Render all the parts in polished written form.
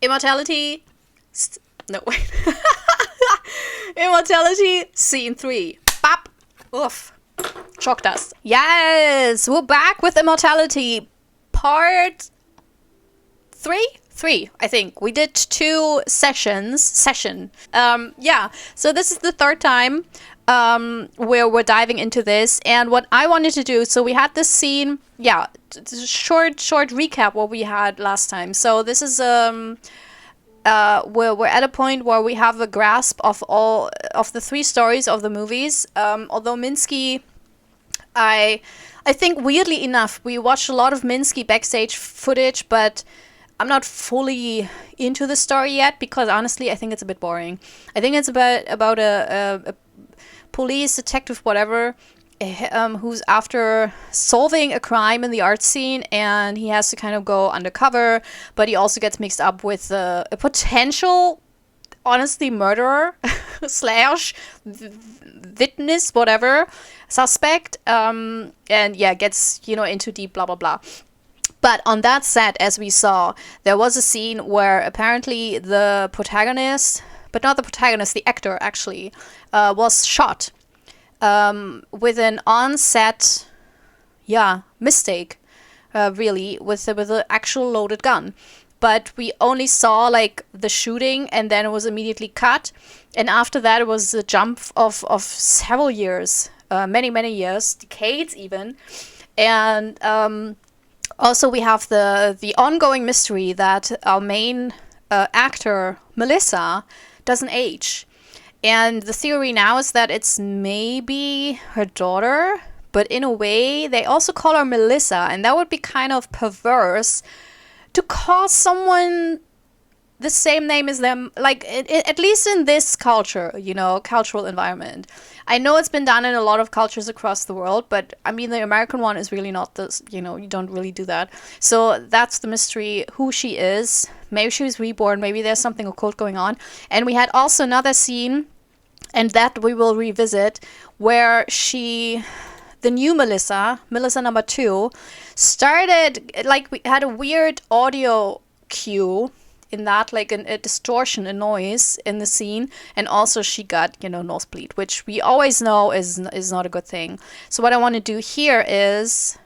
Immortality. No, wait. Immortality, scene 3. Bop. Oof. Chalk dust. Yes, we're back with Immortality, part 3, I think. We did 2 session. Yeah, so this is the 3rd time where we're diving into this. And what I wanted to do, so we had this scene, yeah, short recap what we had last time. So this is we're at a point where we have a grasp of all of the 3 stories of the movies. Although Minsky, I think weirdly enough, we watched a lot of Minsky backstage footage, but I'm not fully into the story yet because honestly, I think it's a bit boring. I think it's about a police detective, whatever, who's after solving a crime in the art scene, and he has to kind of go undercover, but he also gets mixed up with a potential, honestly, murderer slash witness, whatever, suspect, and yeah, gets, into deep blah blah blah. But on that set, as we saw, there was a scene where apparently the protagonist, but not the protagonist, the actor actually, was shot with an on-set, mistake, really, with the actual loaded gun. But we only saw like the shooting, and then it was immediately cut. And after that, it was a jump of several years, many years, decades even, and also, we have the ongoing mystery that our main actor, Marissa, doesn't age. And the theory now is that it's maybe her daughter, but in a way, they also call her Melissa, and that would be kind of perverse to call someone the same name as them, like, at least in this culture, cultural environment. I know it's been done in a lot of cultures across the world, but I mean, the American one is really not this, you don't really do that. So that's the mystery, who she is. Maybe she was reborn, maybe there's something occult going on. And we had also another scene, and that we will revisit, where the new Melissa number 2, started, like, we had a weird audio cue in that, like a distortion, a noise in the scene, and also she got, nosebleed, which we always know is not a good thing. So what I want to do here is,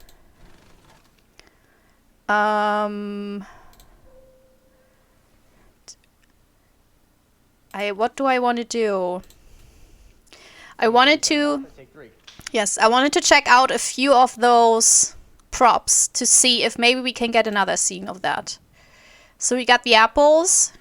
what do I want to do? I wanted to check out a few of those props to see if maybe we can get another scene of that. So we got the apples.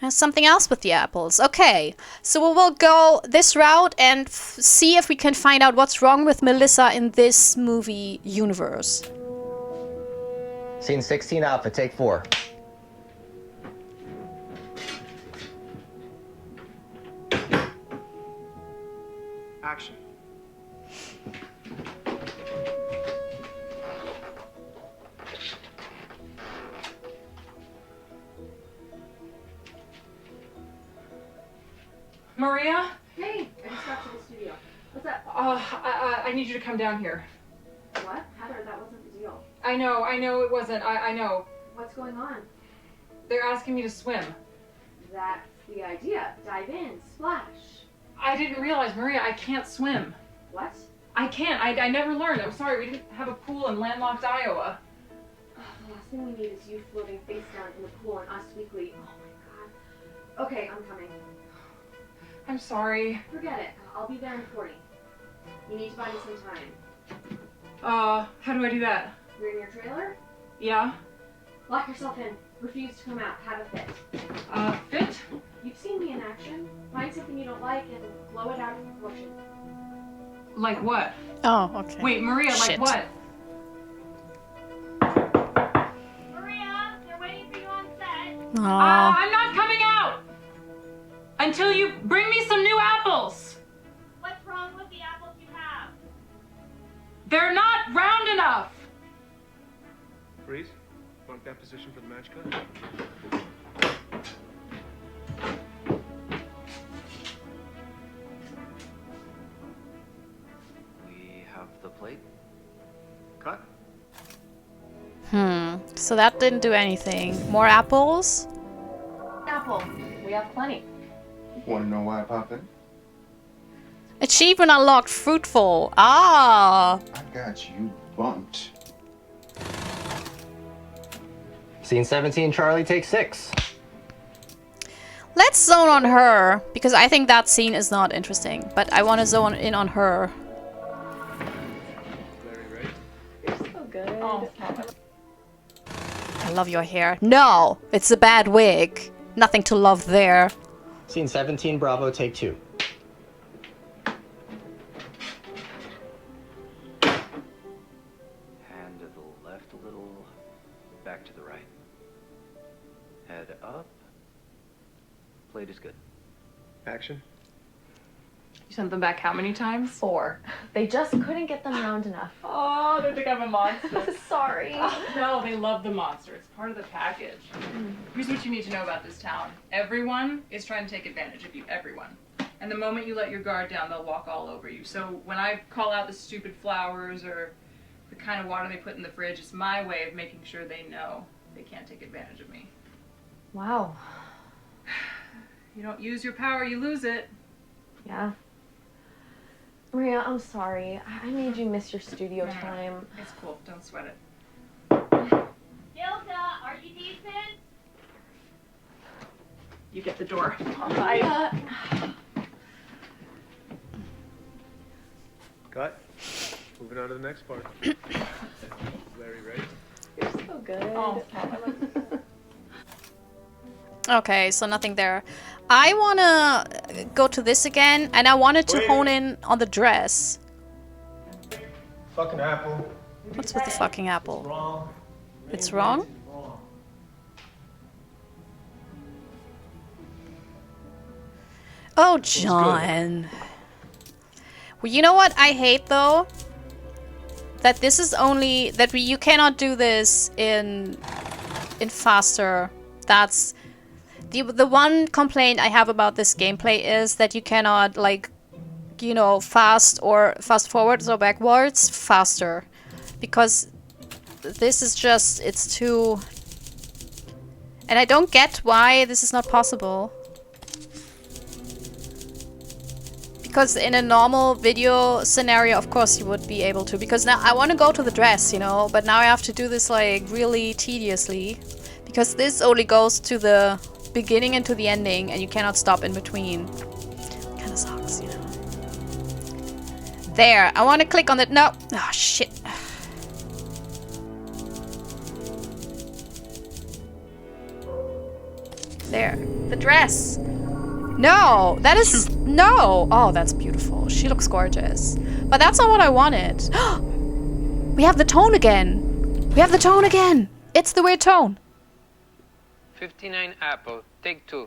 There's something else with the apples. Okay, so we will go this route and see if we can find out what's wrong with Melissa in this movie universe. Scene 16 Alpha, take 4. Action. Maria? Hey, I just got to the studio. What's up? I need you to come down here. What? Heather, that wasn't the deal. I know it wasn't. I know. What's going on? They're asking me to swim. That's the idea. Dive in, splash. I didn't realize, Maria, I can't swim. What? I can't. I never learned. I'm sorry, we didn't have a pool in landlocked Iowa. Oh, the last thing we need is you floating face down in the pool and us weekly. Oh my god. Okay, I'm coming. I'm sorry. Forget it. I'll be there in 40. You need to buy me some time. How do I do that? You're in your trailer? Yeah? Lock yourself in. Refuse to come out. Have a fit. Fit? You've seen me in action. Find something you don't like and blow it out of proportion. Like what? Oh, okay. Wait, Maria, Shit. like what? Maria, they're waiting for you on set. I'm not coming out! Until you bring me some new apples! What's wrong with the apples you have? They're not round enough! Freeze. Mark that position for the match cut. We have the plate. Cut. So that didn't do anything. More apples? Apple. We have plenty. Want to know why I popped in? Achievement unlocked. Fruitful. Ah. I got you bumped. Scene 17, Charlie, take 6. Let's zone on her, because I think that scene is not interesting. But I want to zone in on her. You're so good. Oh. I love your hair. No! It's a bad wig. Nothing to love there. Scene 17, Bravo, take 2. Hand to the left a little, back to the right. Head up. Plate is good. Action. You sent them back how many times? 4. They just couldn't get them round enough. Oh, they think I'm a monster. Sorry. No, they love the monster. It's part of the package. Here's what you need to know about this town. Everyone is trying to take advantage of you. Everyone. And the moment you let your guard down, they'll walk all over you. So when I call out the stupid flowers or the kind of water they put in the fridge, it's my way of making sure they know they can't take advantage of me. Wow. You don't use your power, you lose it. Yeah. Maria, I'm sorry. I made you miss your studio No. time. It's cool. Don't sweat it. Hilda, are you decent? You get the door. Bye. Cut. Moving on to the next part. Larry, ready? You're so good. Oh. Okay, so nothing there. I wanna go to this again, and I wanted to hone in on the dress. Fucking apple. What's with the fucking apple? Wrong. It's wrong? Wrong. Oh, John. Well, you know what I hate though? That this is only that you cannot do this in faster. That's the one complaint I have about this gameplay is that you cannot, like, you know, fast or fast forwards or backwards faster, because this is just, it's too, and I don't get why this is not possible. Because in a normal video scenario, of course you would be able to, because now I want to go to the dress, you know, but now I have to do this like really tediously, because this only goes to the beginning and to the ending, and you cannot stop in between. Kind of sucks, you know. There, I want to click on that. No, oh shit. There, the dress. No, that is no. Oh, that's beautiful. She looks gorgeous, but that's not what I wanted. We have the tone again. We have the tone again. It's the weird tone. 59 apple, take 2.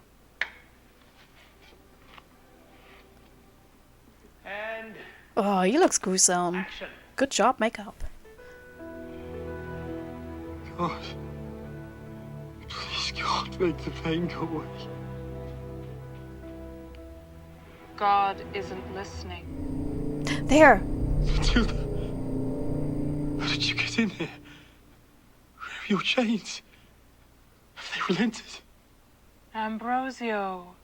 And Oh, he looks gruesome. action. Good job, makeup. God. Please, God, make the pain go away. God isn't listening. There. Matilda. How did you get in here? Where are your chains? Have they relented? Ambrosio,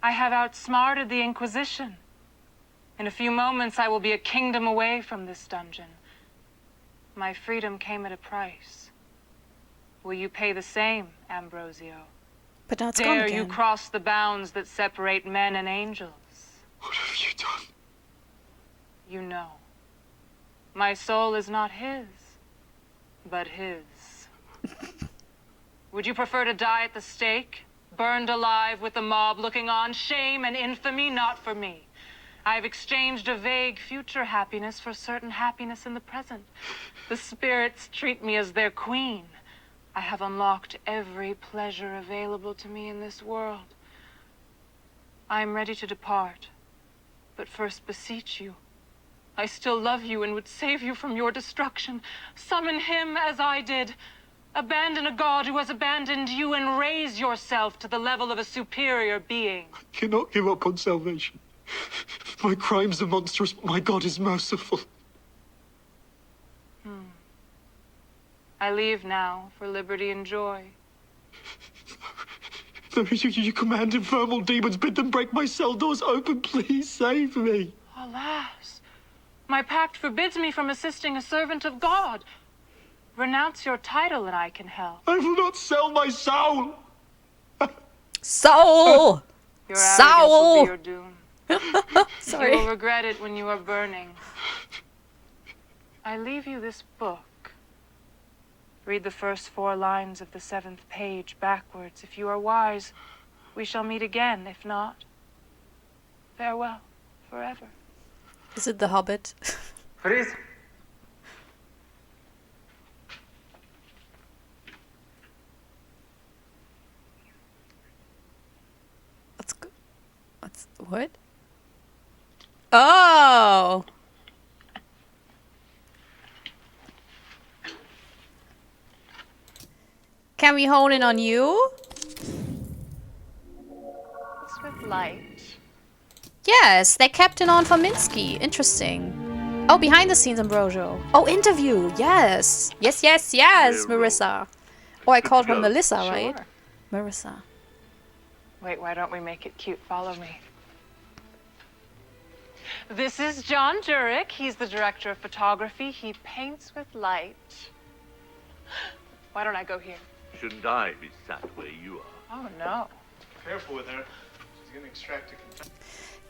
I have outsmarted the Inquisition. In a few moments, I will be a kingdom away from this dungeon. My freedom came at a price. Will you pay the same, Ambrosio? But now it's gone Dare you again. cross the bounds that separate men and angels? What have you done? You know. My soul is not his, but his. Would you prefer to die at the stake, burned alive with the mob looking on? Shame and infamy, not for me. I have exchanged a vague future happiness for certain happiness in the present. The spirits treat me as their queen. I have unlocked every pleasure available to me in this world. I am ready to depart, but first beseech you. I still love you and would save you from your destruction. Summon him as I did. Abandon a god who has abandoned you and raise yourself to the level of a superior being. I cannot give up on salvation. My crimes are monstrous, but my God is merciful. I leave now for liberty and joy. You command infernal demons, bid them break my cell doors open. Please save me. Alas, my pact forbids me from assisting a servant of God. Renounce your title and I can help. I will not sell my soul. Soul! Your arrogance will Soul! be your doom. Sorry. You will regret it when you are burning. I leave you this book. Read the first 4 lines of the 7th page backwards. If you are wise, we shall meet again. If not, farewell forever. Is it The Hobbit? Freeze! What? Oh! Can we hone in on you? It's with light. Yes, they kept it on for Minsky. Interesting. Oh, behind the scenes, Ambrosio. Oh, interview. Yes. Yes, yes, yes, Marissa. Oh, I called her Melissa, right? Sure. Marissa. Wait, why don't we make it cute? Follow me. This is John Jurek. He's the director of photography. He paints with light. Why don't I go here? Shouldn't I be sat where you are? Oh, no. Careful with her. She's gonna extract a confession.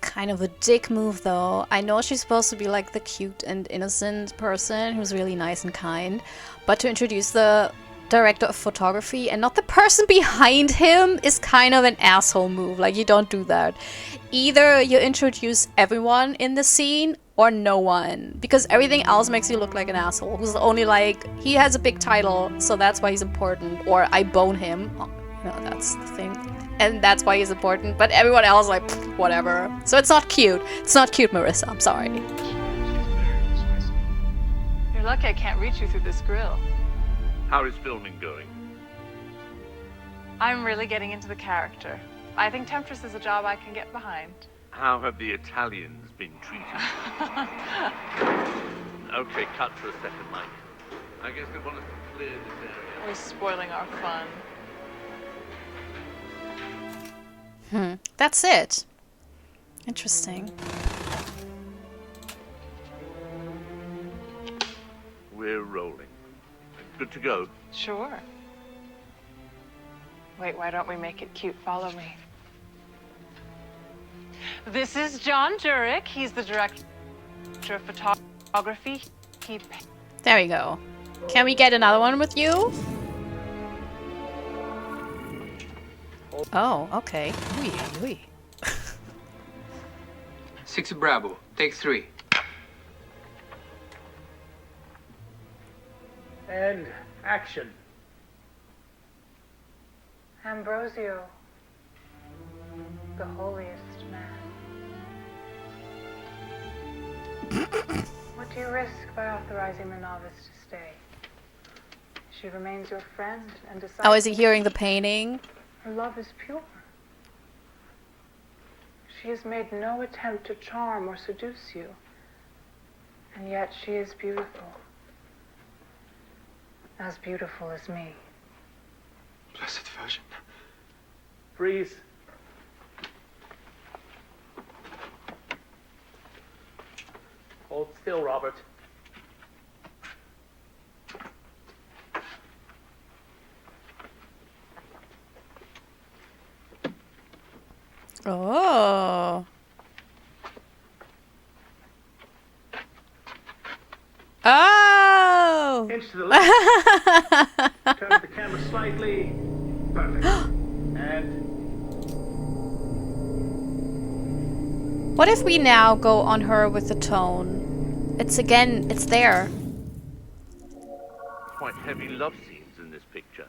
Kind of a dick move, though. I know she's supposed to be like the cute and innocent person who's really nice and kind, but to introduce the director of photography and not the person behind him is kind of an asshole move. Like, you don't do that. Either you introduce everyone in the scene or no one, because everything else makes you look like an asshole who's only like, he has a big title, so that's why he's important, or I bone him. You know, that's the thing. And that's why he's important, but everyone else, like, pfft, whatever. So it's not cute. It's not cute, Marissa. I'm sorry. You're lucky I can't reach you through this grill. How is filming going? I'm really getting into the character. I think Temptress is a job I can get behind. How have the Italians been treated? Okay, cut for a second, Mike. I guess they want us to clear this area. We're spoiling our fun. That's it. Interesting. We're rolling. Good to go. Sure. Wait, why don't we make it cute? Follow me. This is John Jurek. He's the director of photography. There we go. Can we get another one with you? Oh, okay. Ui, ui. 6 Bravo, take 3. And action. Ambrosio, the holiest man. What do you risk by authorizing the novice to stay? She remains your friend and decides. Oh, is he hearing the painting? Her love is pure. She has made no attempt to charm or seduce you. And yet she is beautiful. As beautiful as me. Blessed Virgin. Freeze. Hold still, Robert. Oh. Oh. Inch to the left. Turn the camera slightly. Perfect. And What if we now go on her with the tone? It's again, it's there. Quite heavy love scenes in this picture.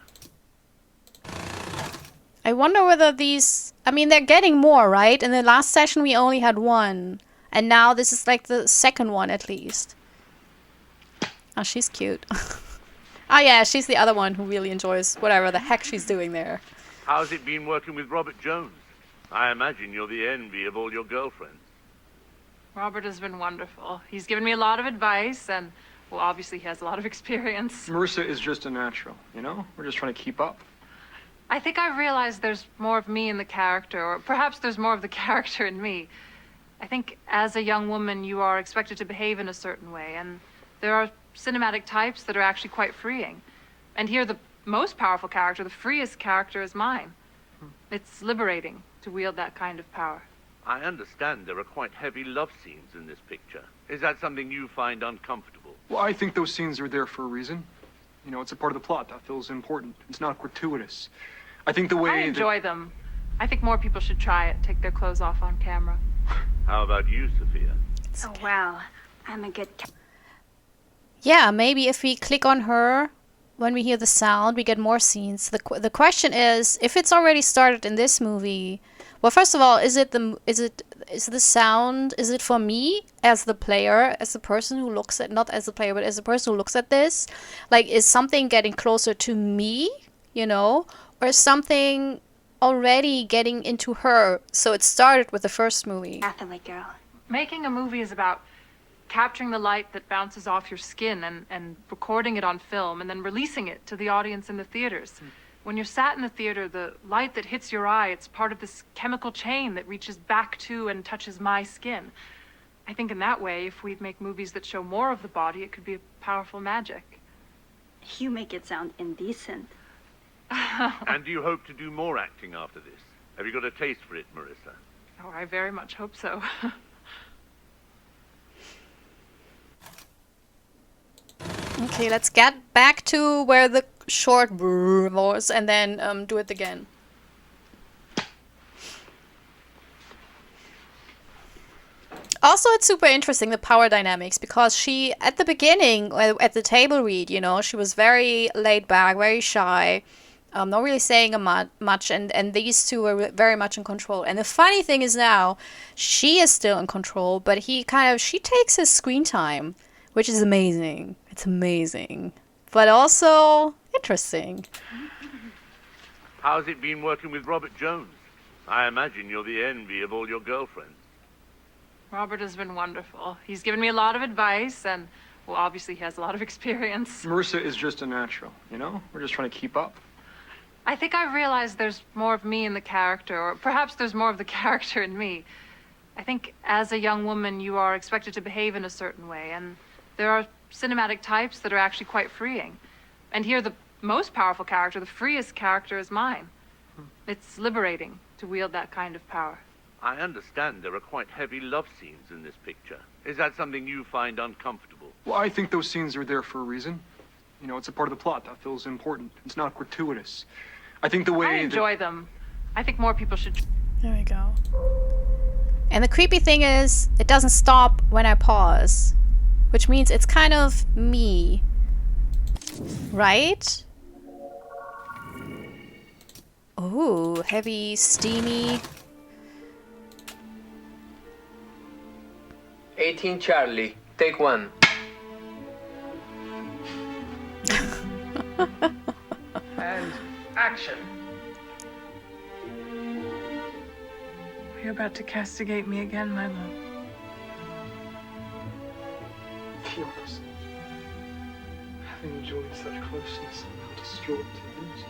I wonder whether these... I mean, they're getting more, right? In the last session we only had one. And now this is like the second one at least. Oh, she's cute. Oh yeah, she's the other one who really enjoys whatever the heck she's doing there. How's it been working with Robert Jones? I imagine you're the envy of all your girlfriends. Robert has been wonderful. He's given me a lot of advice, and Well, obviously he has a lot of experience. Marissa is just a natural, you know? We're just trying to keep up. I think I realized there's more of me in the character, or perhaps there's more of the character in me. I think as a young woman, you are expected to behave in a certain way, and there are cinematic types that are actually quite freeing. And here, the most powerful character, the freest character, is mine. It's liberating to wield that kind of power. I understand there are quite heavy love scenes in this picture. Is that something you find uncomfortable? Well, I think those scenes are there for a reason. You know, it's a part of the plot that feels important. It's not gratuitous. I think the way I enjoy them. I think more people should try it, take their clothes off on camera. How about you, Sophia? Oh, wow. I'm a good Yeah, maybe if we click on her, when we hear the sound, we get more scenes. The question is, if it's already started in this movie, well, first of all, is the sound, is it for me as the player, as the person who looks at, not as the player, but as the person who looks at this? Like, is something getting closer to me, you know, or is something already getting into her? So it started with the first movie. Catholic girl. Making a movie is about capturing the light that bounces off your skin and recording it on film and then releasing it to the audience in the theaters. When you're sat in the theater, the light that hits your eye, it's part of this chemical chain that reaches back to and touches my skin. I think in that way, if we'd make movies that show more of the body, it could be a powerful magic. You make it sound indecent. And do you hope to do more acting after this? Have you got a taste for it, Marissa? Oh, I very much hope so. Okay, let's get back to where the short was and then do it again. Also, it's super interesting, the power dynamics, because she, at the beginning, at the table read, you know, she was very laid back, very shy, not really saying much, and these two were very much in control. And the funny thing is now, she is still in control, but she takes his screen time, which is amazing. It's amazing. But also interesting. How's it been working with Robert Jones? I imagine you're the envy of all your girlfriends. Robert has been wonderful. He's given me a lot of advice, and, well, obviously he has a lot of experience. Marissa is just a natural, you know? We're just trying to keep up. I think I realized there's more of me in the character, or perhaps there's more of the character in me. I think as a young woman, you are expected to behave in a certain way, and there are cinematic types that are actually quite freeing. And here, the most powerful character, the freest character, is mine. It's liberating to wield that kind of power. I understand there are quite heavy love scenes in this picture. Is that something you find uncomfortable? Well, I think those scenes are there for a reason. You know, it's a part of the plot that feels important. It's not gratuitous. I think the way I enjoy them. I think more people should. There we go. And the creepy thing is, it doesn't stop when I pause, which means it's kind of me, right? Ooh, heavy, steamy. 18 Charlie, take one. And action. You're about to castigate me again, my love. Be honest. Having enjoyed such closeness, I'm now distraught to lose you.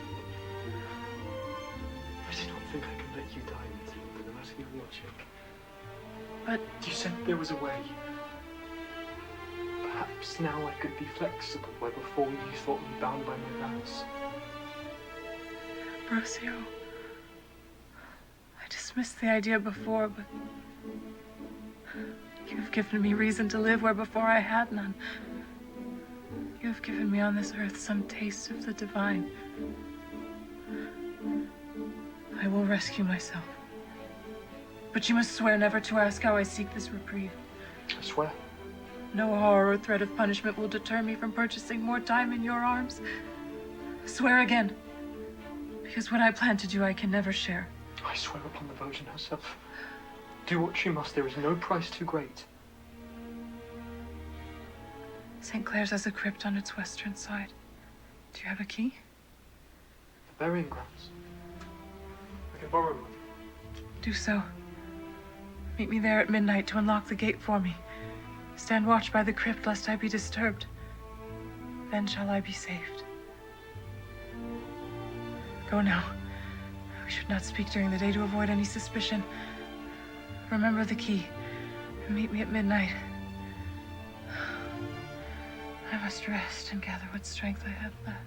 I do not think I can let you die with you, but no matter your logic. But You said there was a way. Perhaps now I could be flexible, where before you thought me bound by my vows. Rocio, I dismissed the idea before, but you have given me reason to live where before I had none. You have given me on this earth some taste of the divine. I will rescue myself. But you must swear never to ask how I seek this reprieve. I swear. No horror or threat of punishment will deter me from purchasing more time in your arms. Swear again. Because what I plan to do, I can never share. I swear upon the Virgin herself. Do what she must, there is no price too great. St. Clair's has a crypt on its western side. Do you have a key? The burying grounds. I can borrow one. Do so. Meet me there at midnight to unlock the gate for me. Stand watch by the crypt lest I be disturbed. then shall I be saved. Go now. We should not speak during the day to avoid any suspicion. Remember the key. Meet me at midnight. I must rest and gather what strength I have left.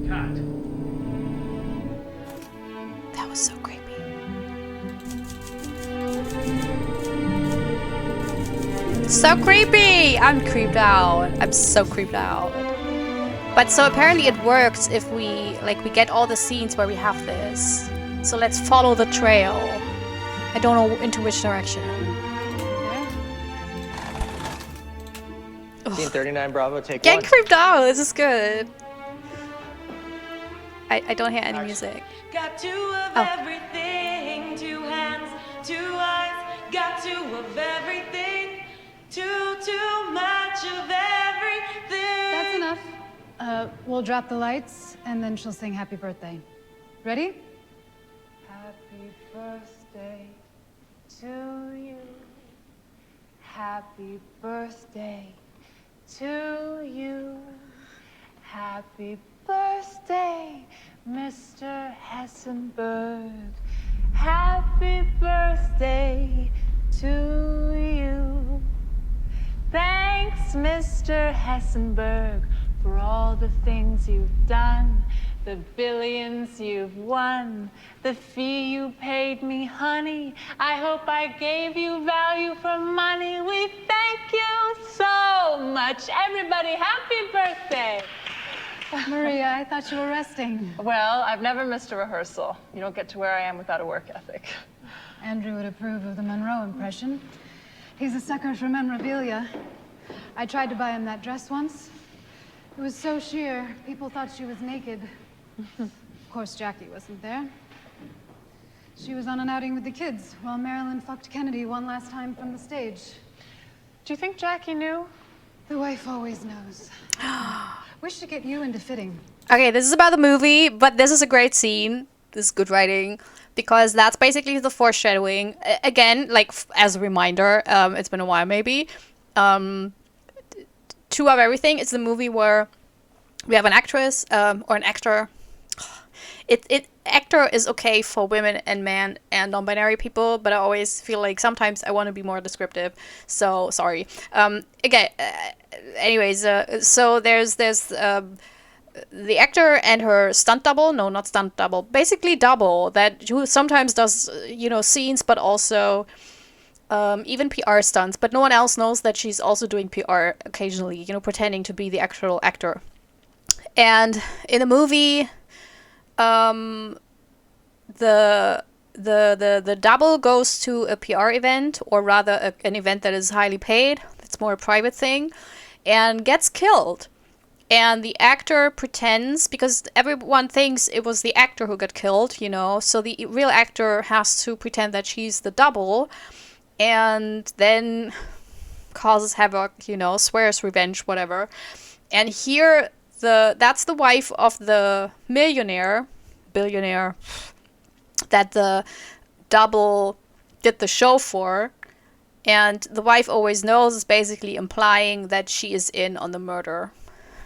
Cut. That was so creepy. So creepy! I'm creeped out. I'm so creeped out. But so apparently it works if we get all the scenes where we have this. So let's follow the trail. I don't know into which direction. Scene 39, Bravo, take Get one. creeped out. This is good. I don't hear any music. Got two of everything, 2 hands, 2 eyes, got 2 of everything, too much of everything. That's enough. We'll drop the lights, and then she'll sing happy birthday. Ready? Happy birthday to you. Happy birthday to you. Happy birthday, Mr. Hessenberg. Happy birthday to you. Thanks, Mr. Hessenberg, for all the things you've done, the billions you've won, the fee you paid me, honey. I hope I gave you value for money. We thank you so much. Everybody, happy birthday. Maria, I thought you were resting. Well, I've never missed a rehearsal. You don't get to where I am without a work ethic. Andrew would approve of the Monroe impression. He's a sucker for memorabilia. I tried to buy him that dress once. It was so sheer, people thought she was naked. Of course, Jackie wasn't there. She was on an outing with the kids while Marilyn fucked Kennedy one last time from the stage. Do you think Jackie knew? The wife always knows. Wish to get you into fitting. Okay, this is about the movie, but this is a great scene. This is good writing, because that's basically the foreshadowing. Again, as a reminder, it's been a while maybe. 2 of everything. It's the movie where we have an actress or an actor. Actor is okay for women and men and non-binary people, but I always feel like sometimes I want to be more descriptive. So sorry. Anyways, so there's the actor and her stunt double. No, not stunt double. Basically double who sometimes does scenes, but also even PR stunts. But no one else knows that she's also doing PR occasionally. Pretending to be the actual actor. And in the movie, the double goes to a PR event, or rather an event that is highly paid. It's more a private thing, and gets killed. And the actor pretends, because everyone thinks it was the actor who got killed, so the real actor has to pretend that she's the double, and then causes havoc, swears revenge, whatever. And here, that's the wife of the billionaire, that the double did the show for. And the wife always knows, is basically implying that she is in on the murder.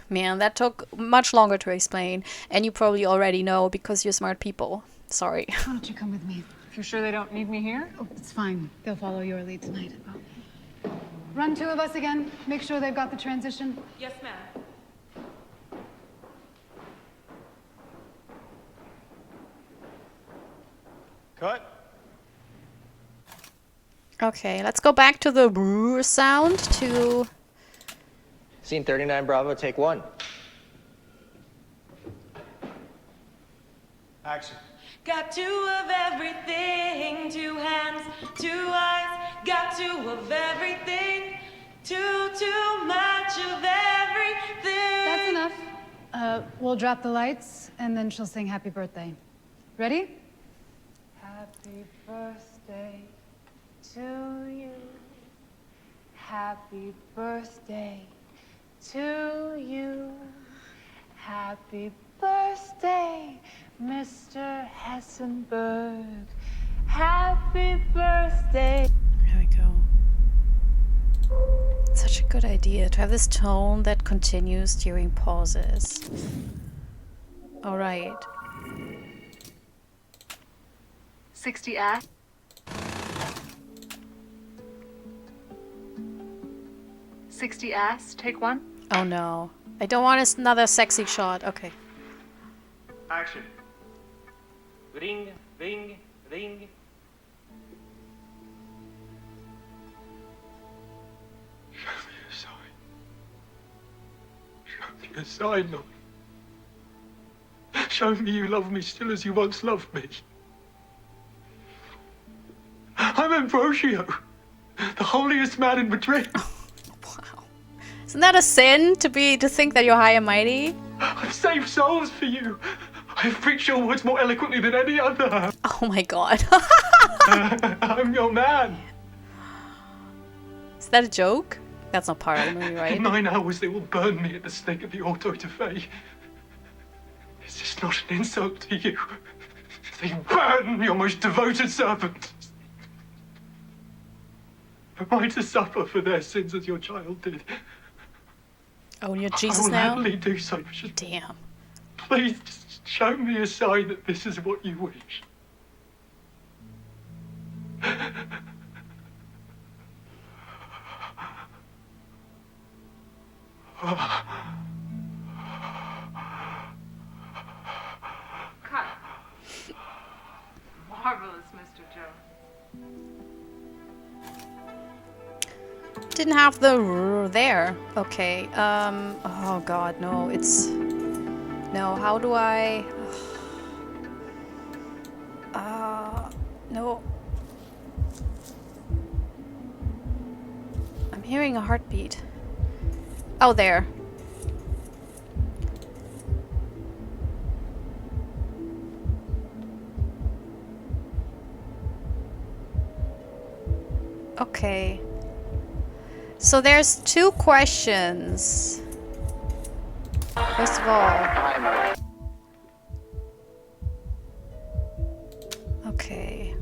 Man, that took much longer to explain. And you probably already know because you're smart people. Sorry. Why don't you come with me? You're sure they don't need me here? Oh, it's fine. They'll follow your lead tonight. Run 2 of us again. Make sure they've got the transition. Yes, ma'am. Cut. Okay, let's go back to the brrr sound to... Scene 39, Bravo, take 1. Action. Got 2 of everything, 2 hands, 2 eyes, got 2 of everything, too much of everything. That's enough. We'll drop the lights, and then she'll sing happy birthday. Ready? Happy birthday to you. Happy birthday to you. Happy birthday, Mr. Hessenberg. Happy birthday. There we go. Such a good idea to have this tone that continues during pauses. All right. 60 ass. Take one. Oh no. I don't want another sexy shot. Okay. Action. Ring, ring, ring. Show me a sign. Show me a sign, Lord. Show me you love me still as you once loved me. I'm Ambrosio, the holiest man in Madrid. Wow. Isn't that a sin to think that you're high and mighty? I've saved souls for you. I've preached your words more eloquently than any other. Oh my god. I'm your man. Is that a joke? That's not part of the movie, right? In 9 hours they will burn me at the stake of the auto de fe. Is this not an insult to you? They burn your most devoted servant. Am I to suffer for their sins as your child did? Oh, you're I Jesus will now? happily do so. Just Damn. please just show me a sign that this is what you wish. Cut. Marvelous, Mr. Jones. Didn't have the r there. Okay. Oh god, no. It's... No, how do I... No. I'm hearing a heartbeat. Oh, there. Okay. So there's two questions. First of all... Okay.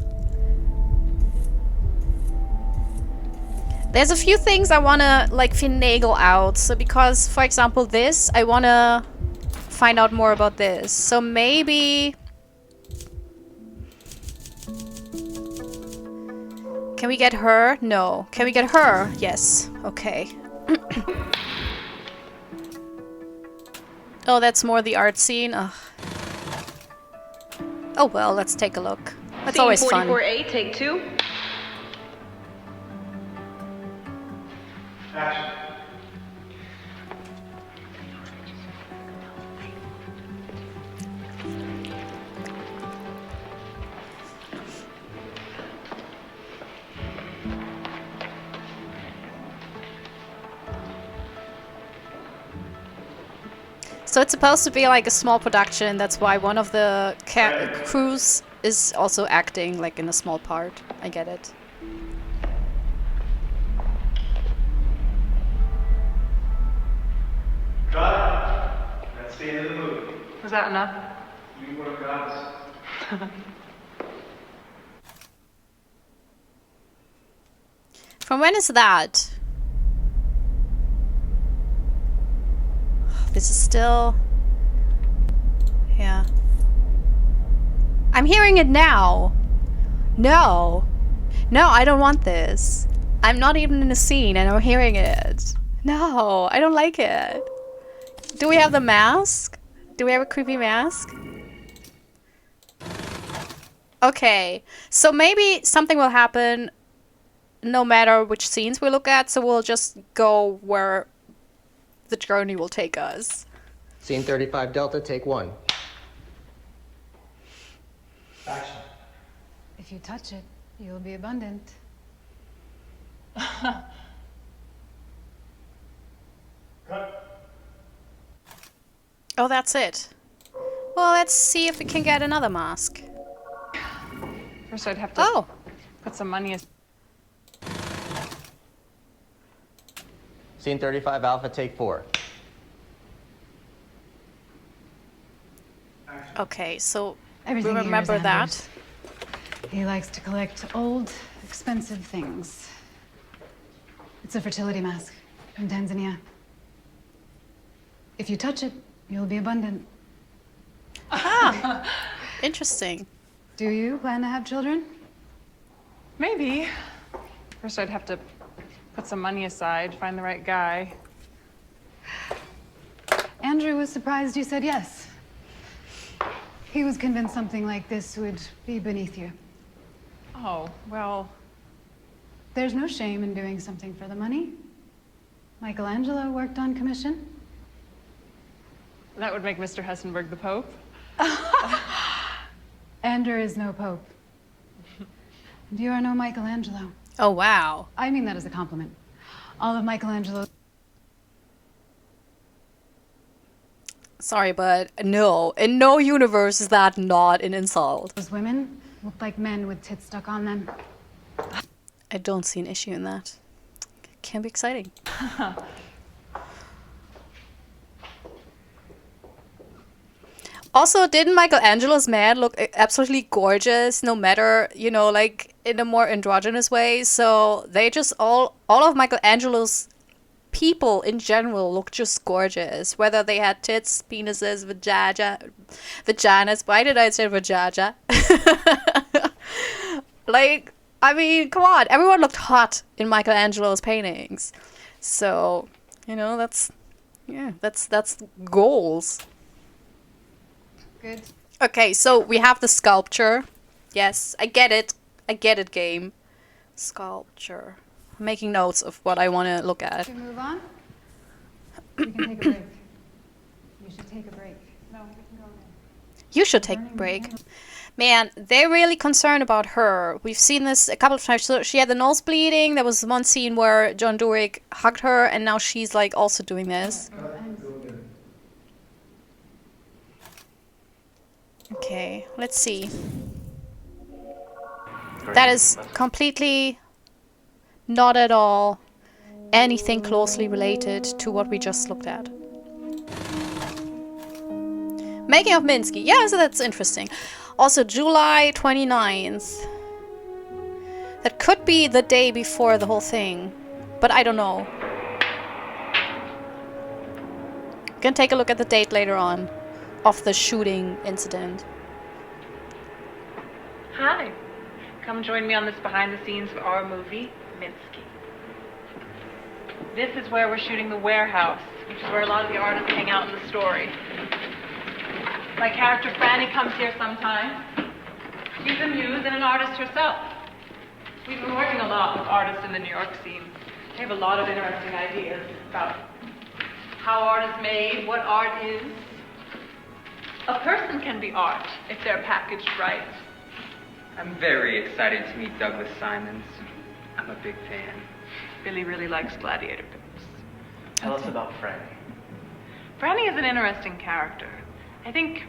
There's a few things I wanna, like, finagle out. So because, for example, this, I wanna find out more about this. So maybe... Can we get her? No. Can we get her? Yes. Okay. Oh, that's more the art scene. Ugh. Oh well, let's take a look. That's always fun. 44A, take 2. Action. So it's supposed to be like a small production. That's why one of the crews is also acting like in a small part. I get it. Cut. That's the end of the movie. Was that enough? You were gods. From when is that? This is still... Yeah. I'm hearing it now. No. No, I don't want this. I'm not even in a scene and I'm hearing it. No, I don't like it. Do we have the mask? Do we have a creepy mask? Okay. So maybe something will happen no matter which scenes we look at, so we'll just go where the journey will take us. Scene 35 Delta, take 1. Action. If you touch it, you'll be abundant. Cut. Oh, that's it. Well, let's see if we can get another mask. First, I'd have to put some money as... Scene 35 Alpha, take 4. Okay, so Everything we here is remember that. Anders. He likes to collect old, expensive things. It's a fertility mask from Tanzania. If you touch it, you'll be abundant. Interesting. Do you plan to have children? Maybe. First, I'd have to put some money aside, find the right guy. Andrew was surprised you said yes. He was convinced something like this would be beneath you. Oh, well, There's no shame in doing something for the money. Michelangelo worked on commission. that would make Mr. Hessenberg the Pope. Andrew is no pope. And you are no Michelangelo. Oh, wow. I mean that as a compliment. All of Michelangelo's Sorry, but no. In no universe is that not an insult. women looked like men with tits stuck on them. I don't see an issue in that. Can be exciting. Also, didn't Michelangelo's man look absolutely gorgeous, no matter, you know, like in a more androgynous way? So they just all of Michelangelo's people in general look just gorgeous, whether they had tits, penises, vaginas. Why did I say vagina? Like, I mean, come on, everyone looked hot in Michelangelo's paintings. So, you know, that's goals. Good. Okay, so we have the sculpture. Yes, I get it. I get it, game. Sculpture. I'm making notes of what I want to look at. Should we move on? We can take a break. You should take a break. No, we can go now. You should take a break. Man, they're really concerned about her. We've seen this a couple of times. So she had the nose bleeding. There was one scene where John Durick hugged her, and now she's like also doing this. Okay, let's see. That is completely not at all anything closely related to what we just looked at. Making of Minsky. Yeah, so that's interesting. Also, July 29th. That could be the day before the whole thing, but I don't know. We can take a look at the date later on of the shooting incident. Hi. Come join me on this behind the scenes of our movie, Minsky. This is where we're shooting the warehouse, which is where a lot of the artists hang out in the story. My character Franny comes here sometimes. She's a muse and an artist herself. We've been working a lot with artists in the New York scene. They have a lot of interesting ideas about how art is made, what art is. A person can be art if they're packaged right. I'm very excited to meet Douglas Simons. I'm a big fan. Billy really likes gladiator books. Tell us about Franny. Franny is an interesting character. I think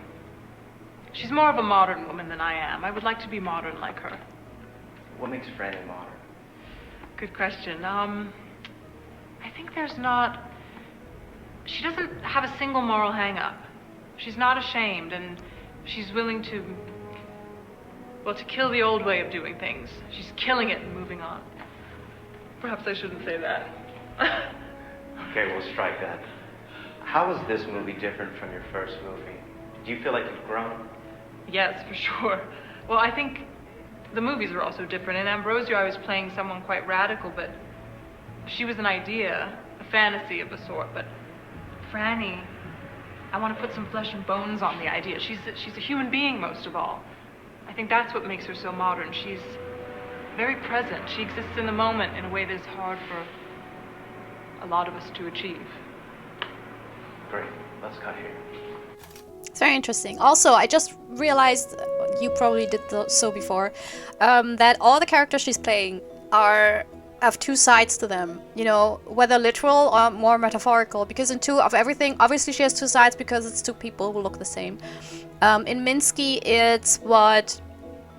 she's more of a modern woman than I am. I would like to be modern like her. What makes Franny modern? Good question. I think there's not... She doesn't have a single moral hang-up. She's not ashamed, and she's willing to... well, to kill the old way of doing things. She's killing it and moving on. Perhaps I shouldn't say that. Okay, we'll strike that. How is this movie different from your first movie? Do you feel like you've grown? Yes, for sure. Well, I think the movies are also different. In Ambrosio, I was playing someone quite radical, but she was an idea, a fantasy of a sort. But Franny, I want to put some flesh and bones on the idea. She's a human being, most of all. I think that's what makes her so modern. She's very present. She exists in the moment in a way that's hard for a lot of us to achieve. Great, let's cut here. It's very interesting. Also, I just realized, you probably did so before, that all the characters she's playing have two sides to them. You know, whether literal or more metaphorical. Because in Two of Everything, obviously she has two sides because it's two people who look the same. In Minsky, it's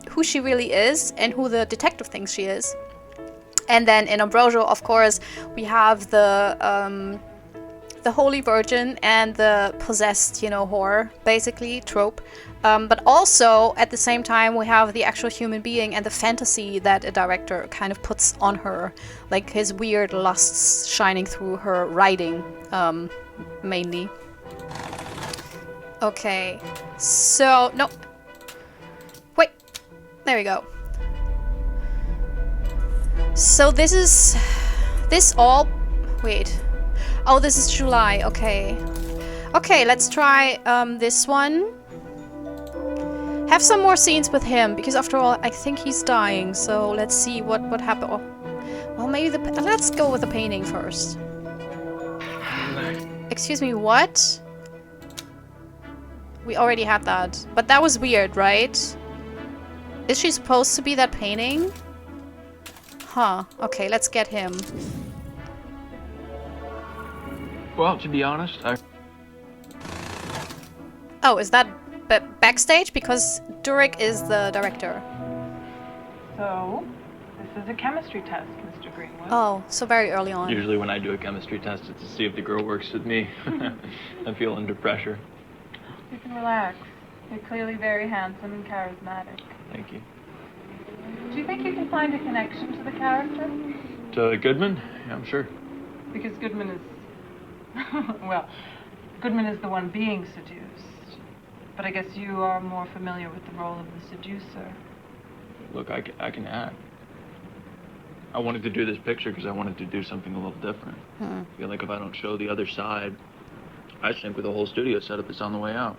who she really is and who the detective thinks she is. And then in Ambrosio, of course, we have the Holy Virgin and the possessed, you know, whore, basically, trope. But also, at the same time, we have the actual human being and the fantasy that a director kind of puts on her. Like his weird lusts shining through her writing, mainly. Okay, so, no. Wait, there we go. So this is, wait. Oh, this is July, okay. Okay, let's try this one. Have some more scenes with him, because after all, I think he's dying, so let's see what happened. Oh, well, maybe let's go with the painting first. Excuse me, what? We already had that. But that was weird, right? Is she supposed to be that painting? Huh. Okay, let's get him. Well, to be honest, Oh, is that backstage? Because Durek is the director. So, this is a chemistry test, Mr. Greenwood. Oh, so very early on. Usually when I do a chemistry test, it's to see if the girl works with me. I feel under pressure. You can relax. You're clearly very handsome and charismatic. Thank you. Do you think you can find a connection to the character? To Goodman? Yeah, I'm sure. Because Goodman is... well, Goodman is the one being seduced. But I guess you are more familiar with the role of the seducer. Look, I can act. I wanted to do this picture because I wanted to do something a little different. I feel like if I don't show the other side, I think with the whole studio setup, it's on the way out.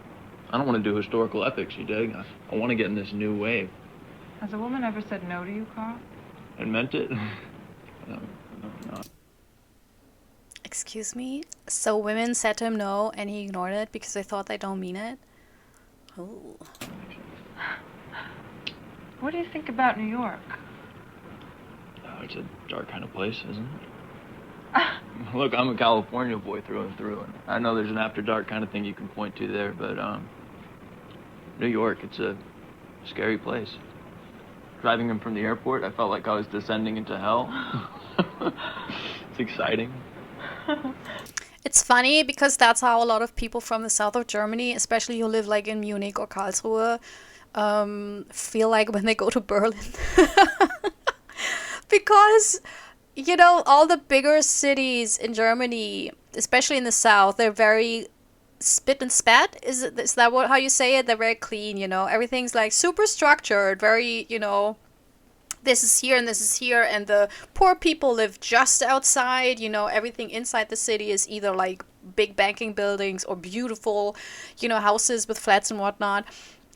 I don't want to do historical epics, you dig? I want to get in this new wave. Has a woman ever said no to you, Carl? And meant it? No. Excuse me? So women said to him no, and he ignored it because they thought they don't mean it? Oh. What do you think about New York? Oh, it's a dark kind of place, isn't it? Look, I'm a California boy through and through, and I know there's an after dark kind of thing you can point to there, but New York, it's a scary place. Driving him from the airport, I felt like I was descending into hell. It's exciting. It's funny because that's how a lot of people from the south of Germany, especially who live like in Munich or Karlsruhe, feel like when they go to Berlin. Because, you know, all the bigger cities in Germany, especially in the south, they're very spit and spat. Is that how you say it? They're very clean, you know. Everything's like super structured, very, you know, this is here and this is here, and the poor people live just outside, you know. Everything inside the city is either like big banking buildings or beautiful, you know, houses with flats and whatnot.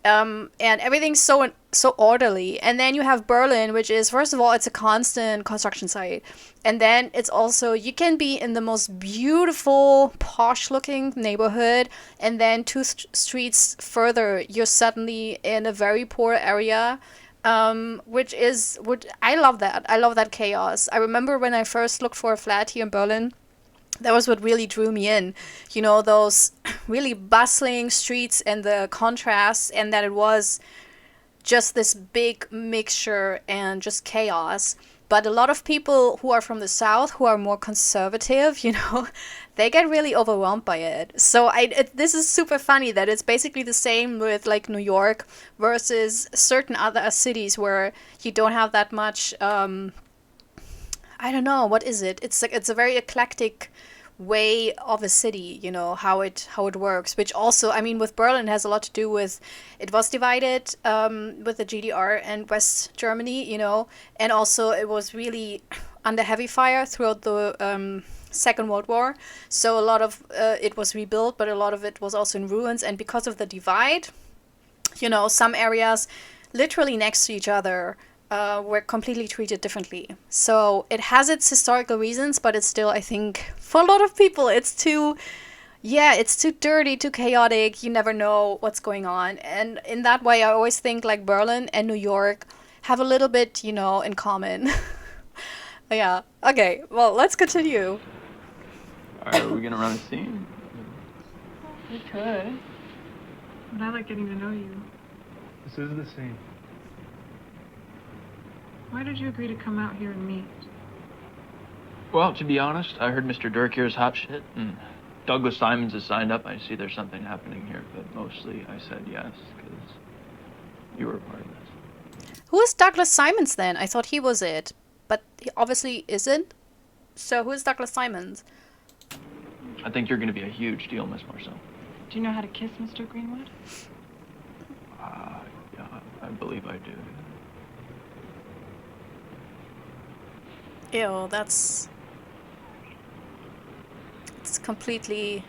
And everything's so orderly. And then you have Berlin, which is, first of all, it's a constant construction site. And then it's also, you can be in the most beautiful, posh-looking neighborhood, and then two streets further, you're suddenly in a very poor area. Which I love that. I love that chaos. I remember when I first looked for a flat here in Berlin, that was what really drew me in. You know, those really bustling streets and the contrast, and that it was just this big mixture and just chaos. But a lot of people who are from the south, who are more conservative, you know, they get really overwhelmed by it. So this is super funny that it's basically the same with like New York versus certain other cities where you don't have that much, I don't know, what is it? It's a very eclectic way of a city, you know, how it works, which also, I mean, with Berlin has a lot to do with, it was divided with the GDR and West Germany, you know, and also it was really under heavy fire throughout the Second World War, so a lot of it was rebuilt, but a lot of it was also in ruins. And because of the divide, you know, some areas literally next to each other were completely treated differently. So it has its historical reasons, but it's still, I think, for a lot of people, it's too dirty, too chaotic. You never know what's going on. And in that way, I always think like Berlin and New York have a little bit, you know, in common. Yeah. Okay. Well, let's continue. All right, are we gonna run a scene? We could. But I like getting to know you. This is the scene. Why did you agree to come out here and meet? Well, to be honest, I heard Mr. Dirk here is hot shit, and Douglas Simons is signed up, I see there's something happening here, but mostly I said yes, because you were a part of this. Who is Douglas Simons then? I thought he was it, but he obviously isn't. So who is Douglas Simons? I think you're going to be a huge deal, Miss Marceau. Do you know how to kiss, Mr. Greenwood? Yeah, I believe I do. Ew, that's... It's completely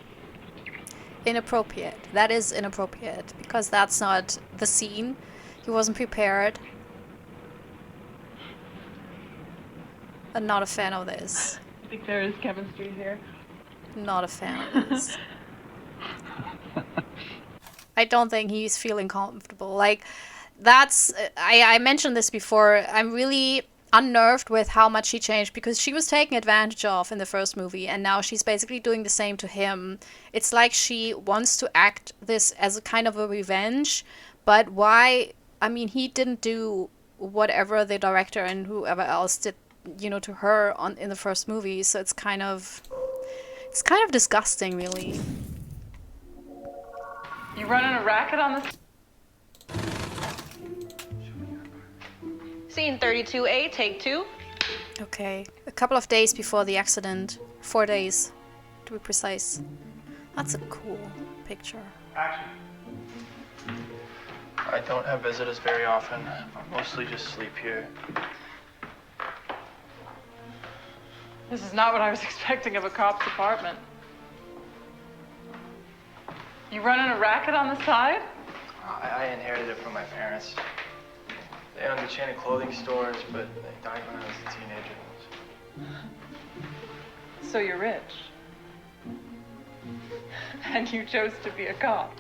inappropriate. That is inappropriate, because that's not the scene. He wasn't prepared. I'm not a fan of this. I think there is chemistry here. Not a fan of this. I don't think he's feeling comfortable. Like, that's... I mentioned this before. I'm really unnerved with how much she changed, because she was taken advantage of in the first movie, and now she's basically doing the same to him. It's like she wants to act this as a kind of a revenge, but why? I mean, he didn't do whatever the director and whoever else did, you know, to her in the first movie, so it's kind of disgusting, really. You running a racket on the... Scene 32A, take 2. Okay, a couple of days before the accident. 4 days, to be precise. That's a cool picture. Action. I don't have visitors very often. I mostly just sleep here. This is not what I was expecting of a cop's apartment. You running a racket on the side? I inherited it from my parents. They owned a chain of clothing stores, but they died when I was a teenager. So you're rich. And you chose to be a cop.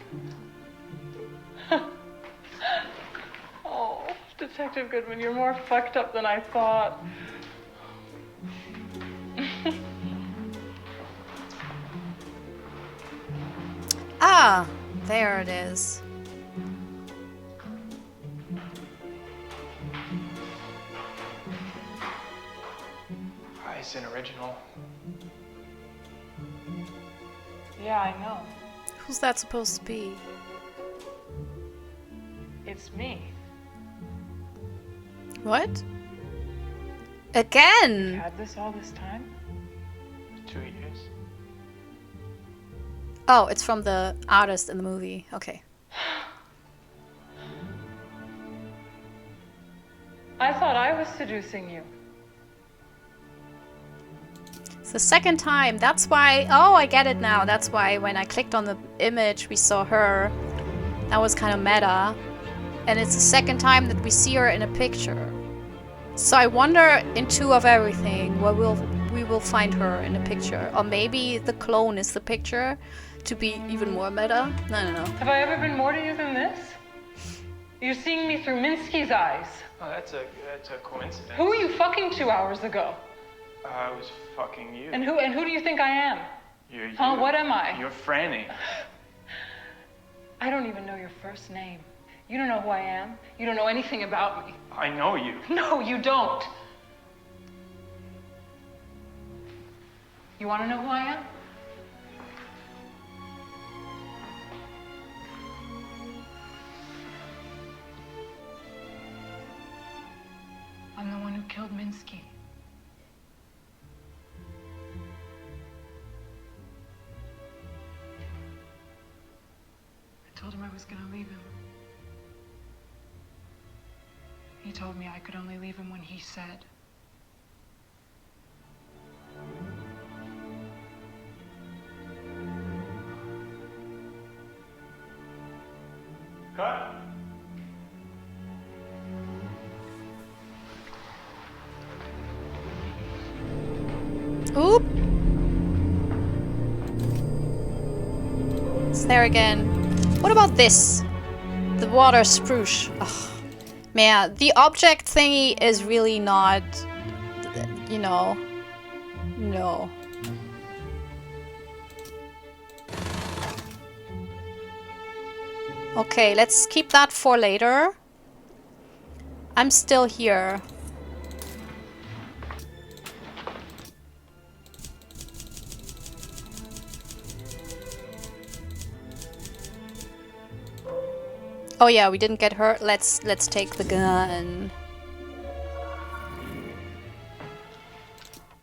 Oh, Detective Goodman, you're more fucked up than I thought. Ah, there it is. It's an original. Yeah, I know. Who's that supposed to be? It's me. What? Again? You had this all this time? 2 years. Oh, it's from the artist in the movie. Okay. I thought I was seducing you. It's the second time. That's why... Oh, I get it now. That's why when I clicked on the image, we saw her. That was kind of meta. And it's the second time that we see her in a picture. So I wonder in 2 of everything where we will find her in a picture. Or maybe the clone is the picture to be even more meta. I don't know. Have I ever been more to you than this? You're seeing me through Minsky's eyes. Oh, that's a coincidence. Who were you fucking 2 hours ago? I was fucking you. And who do you think I am? You're you. Huh? What am I? You're Franny. I don't even know your first name. You don't know who I am. You don't know anything about me. I know you. No, you don't. You want to know who I am? I'm the one who killed Minsky. I told him I was gonna leave him. He told me I could only leave him when he said. Cut. Oop! It's there again. What about this? The water spruce. Ugh. Man, the object thingy is really not... You know... No. Okay, let's keep that for later. I'm still here. Oh yeah, we didn't get her. Let's take the gun.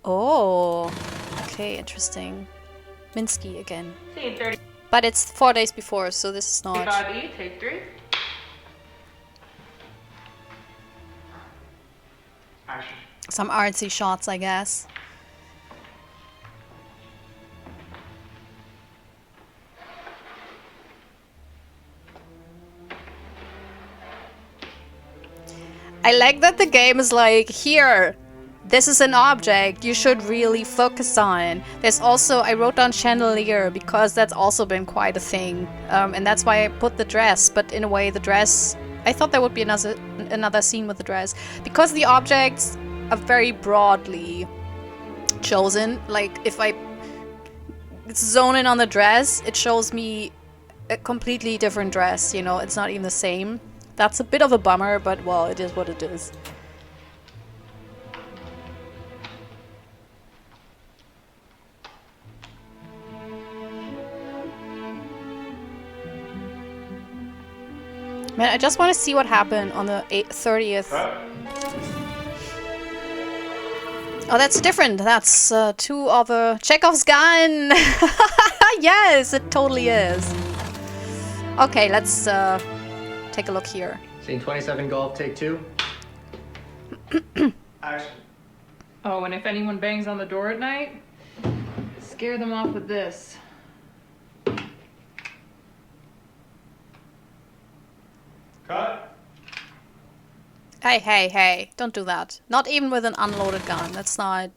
Oh, okay, interesting. Minsky again. Scene 30. But it's 4 days before, so this is not 35E, take 3. Action. some artsy shots, I guess. I like that the game is like, here, this is an object you should really focus on. There's also, I wrote down chandelier because that's also been quite a thing. And that's why I put the dress, but in a way the dress, I thought there would be another scene with the dress. Because the objects are very broadly chosen, like if I zone in on the dress, it shows me a completely different dress, you know, it's not even the same. That's a bit of a bummer, but well, it is what it is. Man, I just want to see what happened on the 30th. Oh, that's different. That's two of a Chekhov's gun. Yes, it totally is. Okay, let's take a look here. Scene 27 golf, take 2. Action. Oh, and if anyone bangs on the door at night, scare them off with this. Cut. Hey, hey, hey, don't do that. Not even with an unloaded gun. That's not...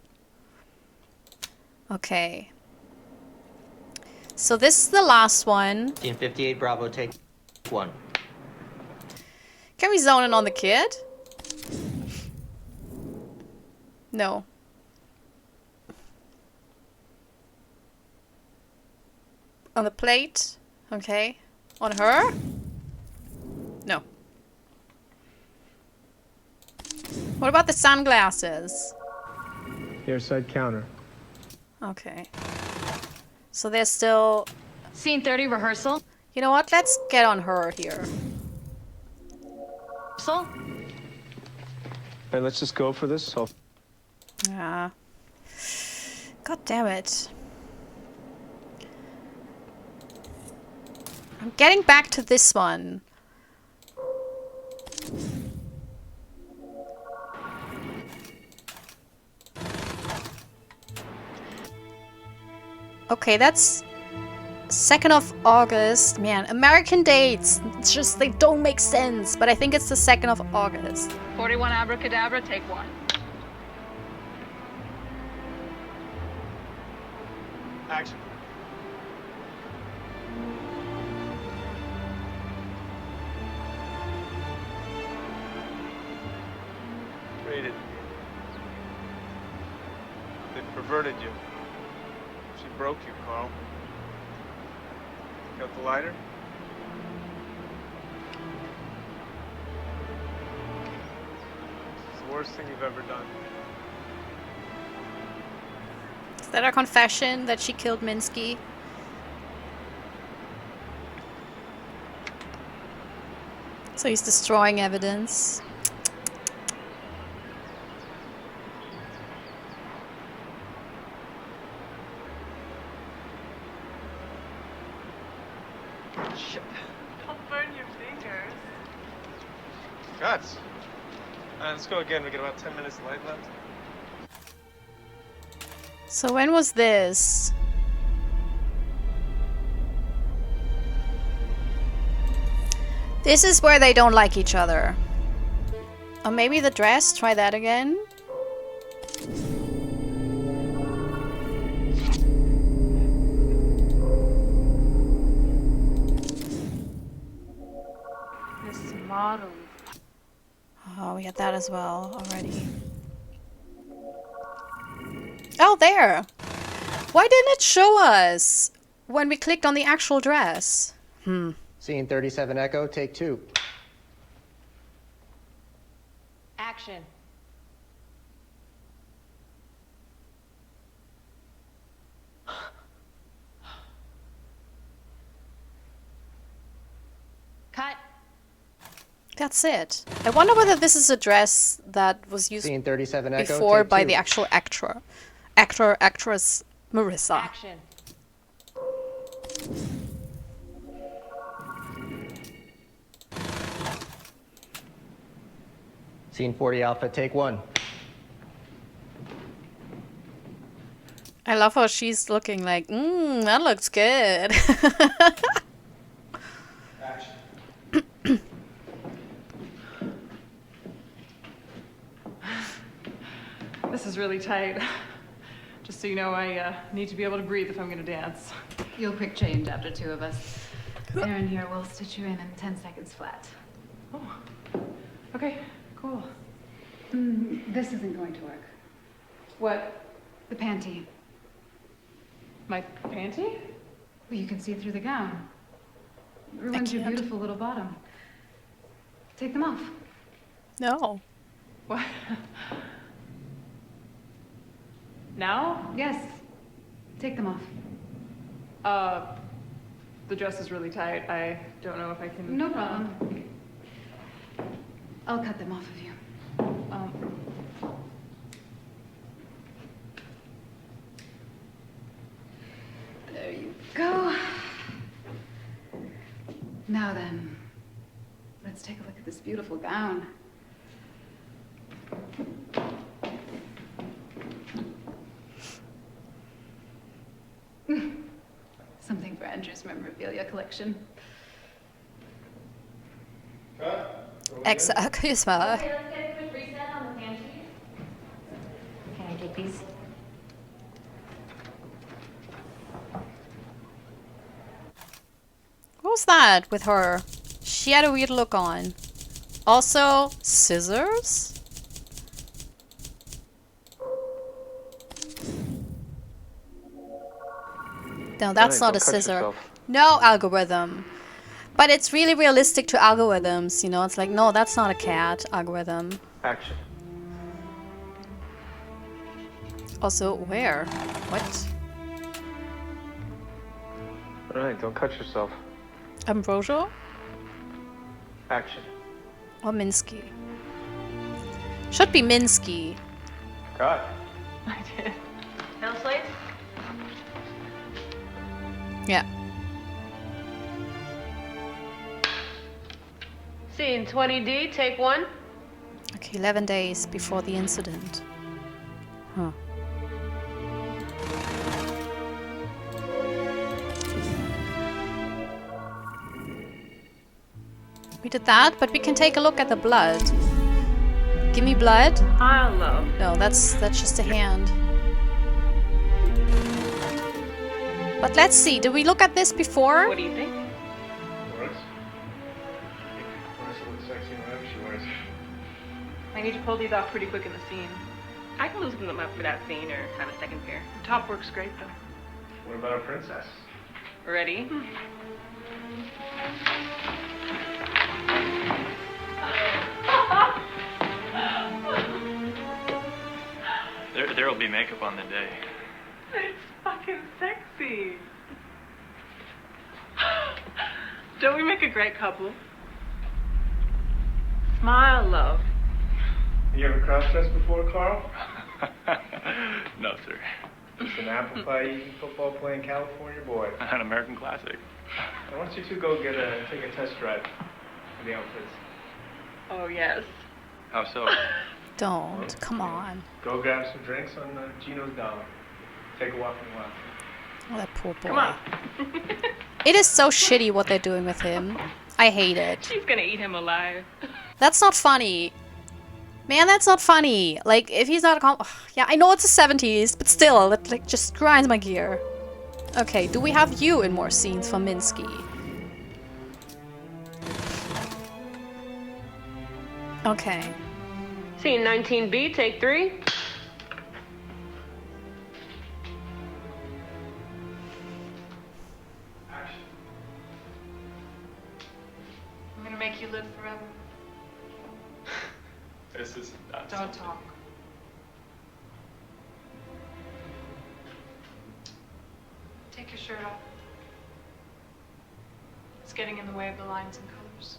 Okay. So this is the last one. Scene 58 Bravo, take 1. Can we zone in on the kid? No. On the plate? Okay. On her? No. What about the sunglasses? Airside counter. Okay. So there's still... Scene 30 rehearsal. You know what? Let's get on her here. So? Hey, let's just go for this. Yeah. God damn it. I'm getting back to this one. Okay, that's 2nd of August. Man, American dates. It's just, they don't make sense. But I think it's the 2nd of August. 41 abracadabra, take 1. Action. Rated. They perverted you. She broke you, Carl. Got the lighter? It's the worst thing you've ever done. Is that our confession that she killed Minsky? So he's destroying evidence. Don't burn your fingers. Guts. Let's go again. We got about 10 minutes of light left. So when was this? This is where they don't like each other. Or maybe the dress? Try that again. This model. Oh, we had that as well already. Oh, there! Why didn't it show us when we clicked on the actual dress? Scene 37 Echo, take 2. Action. Cut. That's it. I wonder whether this is a dress that was used Scene 37 Echo, before take by 2. the actual actress Marissa. Action. Scene 40 Alpha, take 1. I love how she's looking like, that looks good. This is really tight. Just so you know, I need to be able to breathe if I'm gonna dance. You'll quick change after 2 of us. Aaron here will stitch you in 10 seconds flat. Oh, okay, cool. This isn't going to work. What? The panty. My panty? Well, you can see through the gown. Ruins your beautiful little bottom. Take them off. No. What? Now? Yes. Take them off. The dress is really tight. I don't know if I can... No problem. I'll cut them off of you. There you go. Now then, let's take a look at this beautiful gown. Something for Andrew's memorabilia collection. Exakt, just bara. Okay, let's get a quick reset on the panties. Can I take these? What was that with her? She had a weird look on. Also, scissors? No, that's not a scissor. No algorithm. But it's really realistic to algorithms, you know? It's like, no, that's not a cat algorithm. Action. Also, where? What? Alright, don't cut yourself. Ambrosio? Action. Or Minsky? Should be Minsky. Cut. I did. Hell slates? Yeah. Scene 20D, take 1. Okay, 11 days before the incident. Huh. We did that, but we can take a look at the blood. Give me blood. I love. No, that's just a hand. But let's see. Did we look at this before? What do you think? Marissa looks sexy in whatever she wears. I need to pull these off pretty quick in the scene. I can loosen them up for that scene or have a second pair. The top works great, though. What about a princess? Ready? There'll be makeup on the day. It's fucking sexy. Don't we make a great couple? Smile, love. You ever cross-dressed before, Carl? No, sir. Just an apple pie eating, football playing California boy. An American classic. I want you two go take a test drive for the outfits. Oh, yes. How so? Don't. Come on. Go grab some drinks on Gino's dollar. Take a walk in the wild. Oh, that poor boy. Come on. It is so shitty what they're doing with him. I hate it. She's gonna eat him alive. That's not funny. Man, that's not funny. Like, if he's not a yeah, I know it's the 70s, but still, it like just grinds my gear. Okay, do we have you in more scenes from Minsky? Okay. Scene 19B, take 3. I'm gonna make you live forever. This is nuts. Don't talk. Take your shirt off. It's getting in the way of the lines and colors.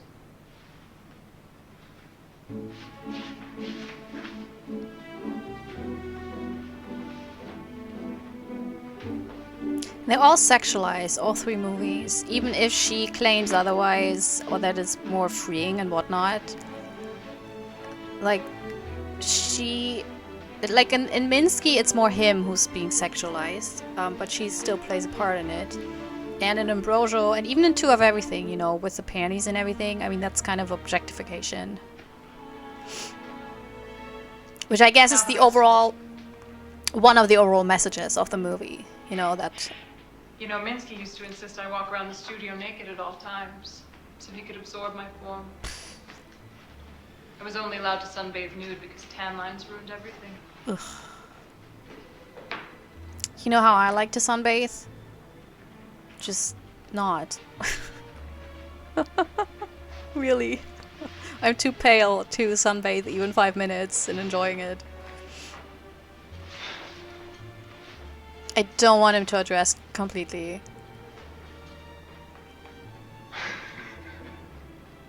They're all sexualized, all three movies, even if she claims otherwise, or that it's more freeing and whatnot. Like, in Minsky, it's more him who's being sexualized, but she still plays a part in it. And in Ambrosio, and even in Two of Everything, you know, with the panties and everything, I mean, that's kind of objectification. Which I guess is the overall, one of the overall messages of the movie, you know, that... You know, Minsky used to insist I walk around the studio naked at all times, so he could absorb my form. I was only allowed to sunbathe nude because tan lines ruined everything. Ugh. You know how I like to sunbathe? Just not. Really. I'm too pale to sunbathe even 5 minutes and enjoying it. I don't want him to address completely.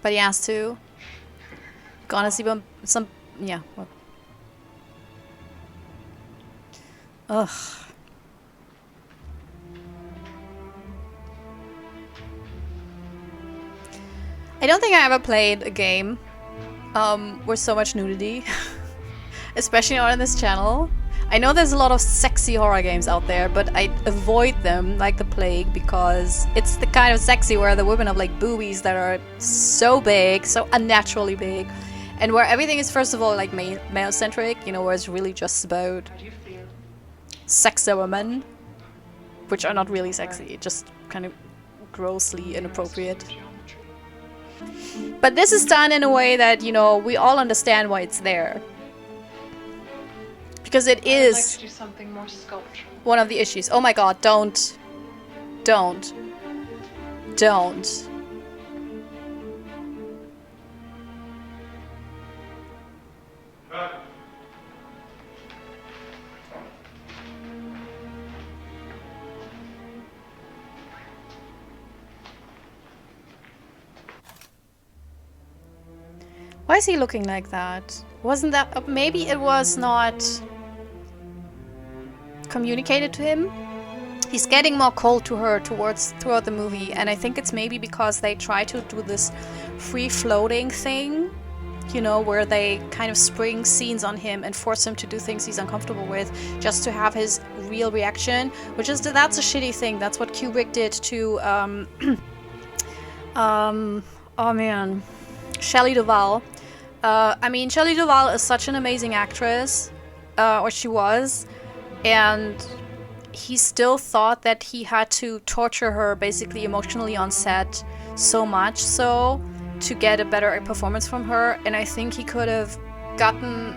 But he has to. Gonna see some... yeah. Well. Ugh. I don't think I ever played a game with so much nudity. Especially not on this channel. I know there's a lot of sexy horror games out there, but I avoid them like the plague because it's the kind of sexy where the women have like boobies that are so big, so unnaturally big, and where everything is first of all like male-centric, you know, where it's really just about sexy women, which are not really sexy, just kind of grossly inappropriate. But this is done in a way that, you know, we all understand why it's there. Because it is I'd like to do something more sculptural. one of the issues. Oh my god, don't. Don't. Don't. Why is he looking like that? Wasn't that... maybe it was not communicated to him? He's getting more cold to her throughout the movie, and I think it's maybe because they try to do this free-floating thing, you know, where they kind of spring scenes on him and force him to do things he's uncomfortable with just to have his real reaction, which is... that's a shitty thing. That's what Kubrick did to oh man, Shelley Duvall. I mean, Shelley Duvall is such an amazing actress, or she was, and he still thought that he had to torture her basically emotionally on set so much so to get a better performance from her, and I think he could have gotten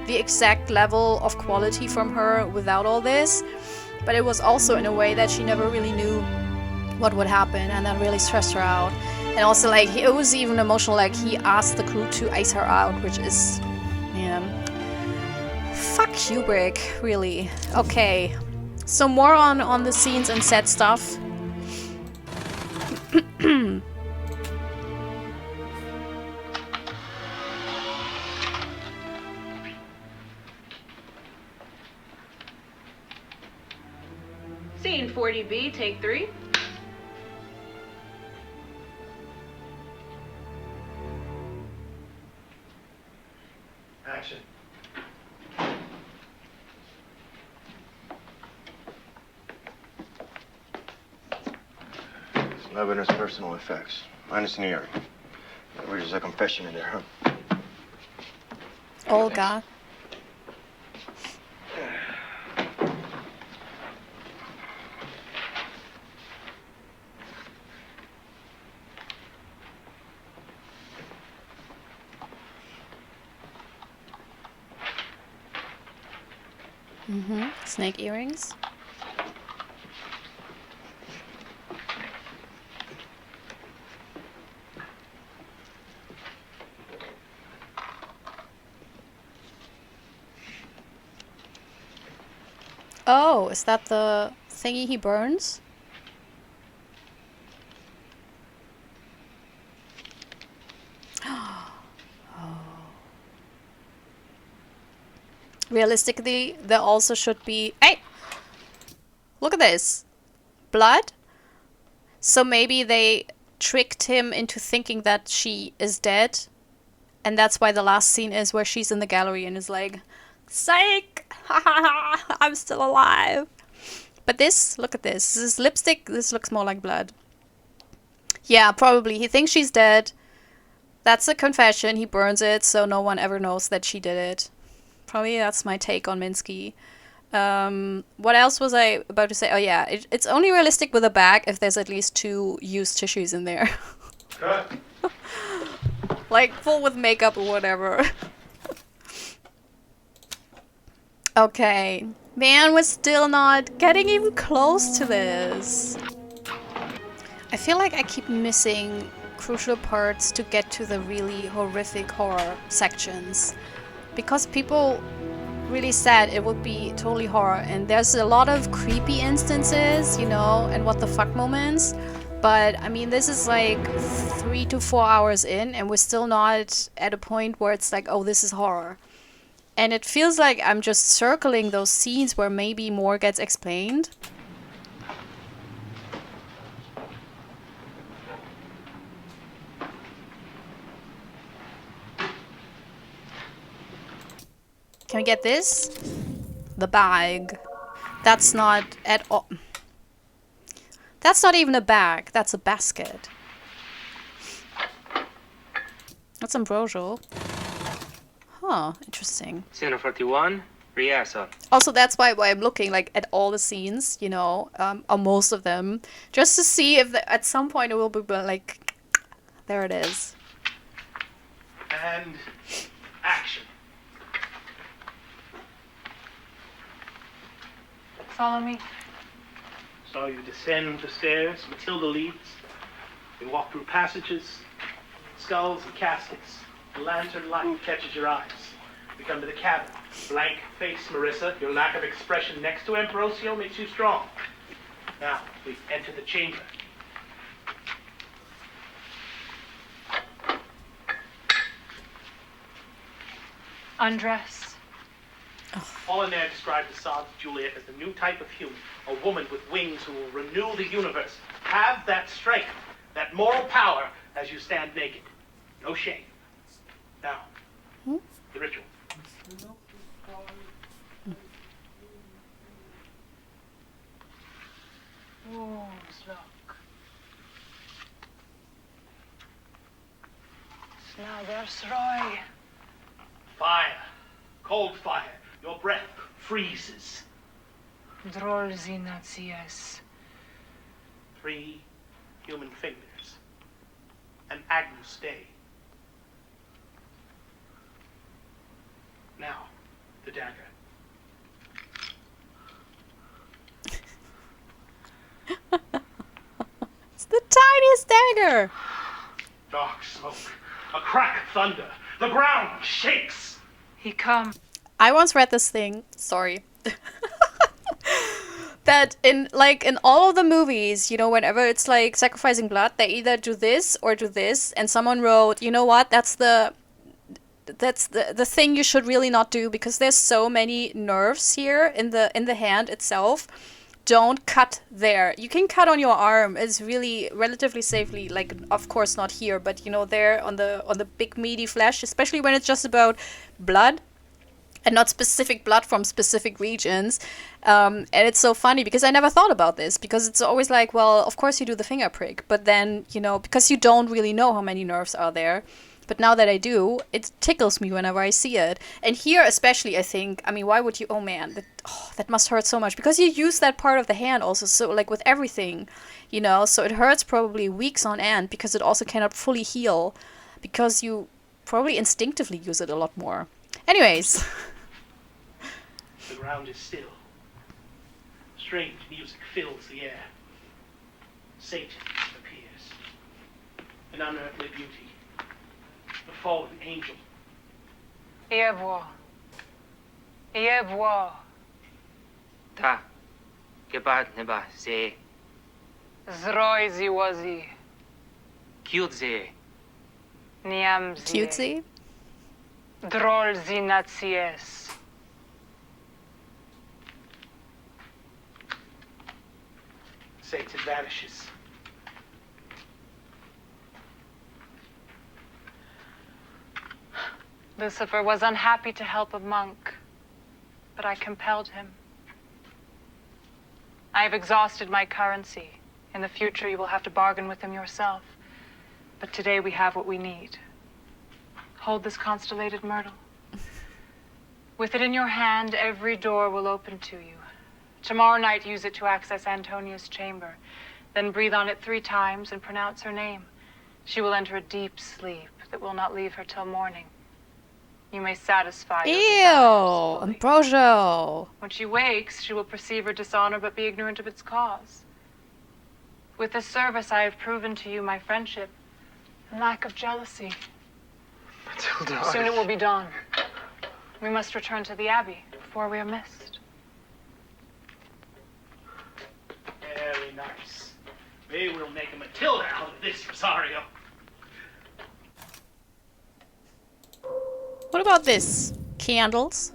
the exact level of quality from her without all this, but it was also in a way that she never really knew what would happen, and that really stressed her out. And also, like, it was even emotional, like, he asked the crew to ice her out, which is... man. Fuck Kubrick, really. Okay. So more on the scenes and set stuff. Scene 40B, take 3. Action. Some evidence, personal effects. Minus New York. There's a confession in there, huh? Olga. Snake earrings. Oh, is that the thingy he burns? realistically, there also should be... Hey! Look at this. Blood? So maybe they tricked him into thinking that she is dead. And that's why the last scene is where she's in the gallery and is like, psych! I'm still alive. But this, look at this. This is lipstick. This looks more like blood. Yeah, probably. He thinks she's dead. That's a confession. He burns it so no one ever knows that she did it. Probably that's my take on Minsky. What else was I about to say? Oh yeah, it's only realistic with a bag if there's at least 2 used tissues in there. Like full with makeup or whatever. Okay. Man, we're still not getting even close to this. I feel like I keep missing crucial parts to get to the really horrific horror sections. Because people really said it would be totally horror, and there's a lot of creepy instances, you know, and what the fuck moments. But I mean, this is like 3 to 4 hours in, and we're still not at a point where it's like, oh, this is horror. And it feels like I'm just circling those scenes where maybe more gets explained. Can we get this? The bag. That's not at all... That's not even a bag. That's a basket. That's ambrosial. Huh, interesting. Scene 41, rehearsal. Also, that's why I'm looking like at all the scenes, you know, or most of them, just to see if at some point it will be like, there it is. And action. Follow me. So you descend the stairs, Matilda leads. You walk through passages, skulls and caskets. The lantern light catches your eyes. We come to the cabin. Blank face, Marissa. Your lack of expression next to Ambrosio makes you strong. Now, we enter the chamber. Undress. Apollinaire described Assad's Juliet as the new type of human, a woman with wings who will renew the universe. Have that strength, that moral power as you stand naked. No shame. Now, the ritual. Look. Snaggers Roy. Fire. Cold fire. Your breath freezes. Drolzinatias. 3 human fingers. An Agnus Dei. Now, the dagger. It's the tiniest dagger! Dark smoke. A crack of thunder. The ground shakes. He comes. I once read this thing, sorry, that in all of the movies, you know, whenever it's like sacrificing blood, they either do this or do this, and someone wrote, you know what, that's the thing you should really not do, because there's so many nerves here in the hand itself. Don't cut there. You can cut on your arm. It's really relatively safely, like, of course not here, but you know, there on the big meaty flesh, especially when it's just about blood and not specific blood from specific regions. And it's so funny because I never thought about this, because it's always like, well, of course you do the finger prick, but then, you know, because you don't really know how many nerves are there. But now that I do, it tickles me whenever I see it. And here especially, I think, I mean, why would you, oh man, that must hurt so much. Because you use that part of the hand also, so like with everything, you know, so it hurts probably weeks on end, because it also cannot fully heal, because you probably instinctively use it a lot more. Anyways. The ground is still. Strange music fills the air. Satan appears. An unearthly beauty. The fallen angel. Evo. Evo. Ta. Gebat neba ze. Zroizi wazi. Cutesy. Niamzi. Cutesy? Drolzinacies. sakes, it vanishes. Lucifer was unhappy to help a monk, but I compelled him. I have exhausted my currency. In the future, you will have to bargain with him yourself. But today we have what we need. Hold this constellated myrtle. With it in your hand, every door will open to you. Tomorrow night, use it to access Antonia's chamber. Then breathe on it 3 times and pronounce her name. She will enter a deep sleep that will not leave her till morning. You may satisfy your desires fully. Ambrosio! When she wakes, she will perceive her dishonor but be ignorant of its cause. With this service, I have proven to you my friendship and lack of jealousy. Matilda, Soon it will be dawn. We must return to the Abbey before we are missed. Very nice. We will make a Matilda out of this, Rosario. What about this? Candles?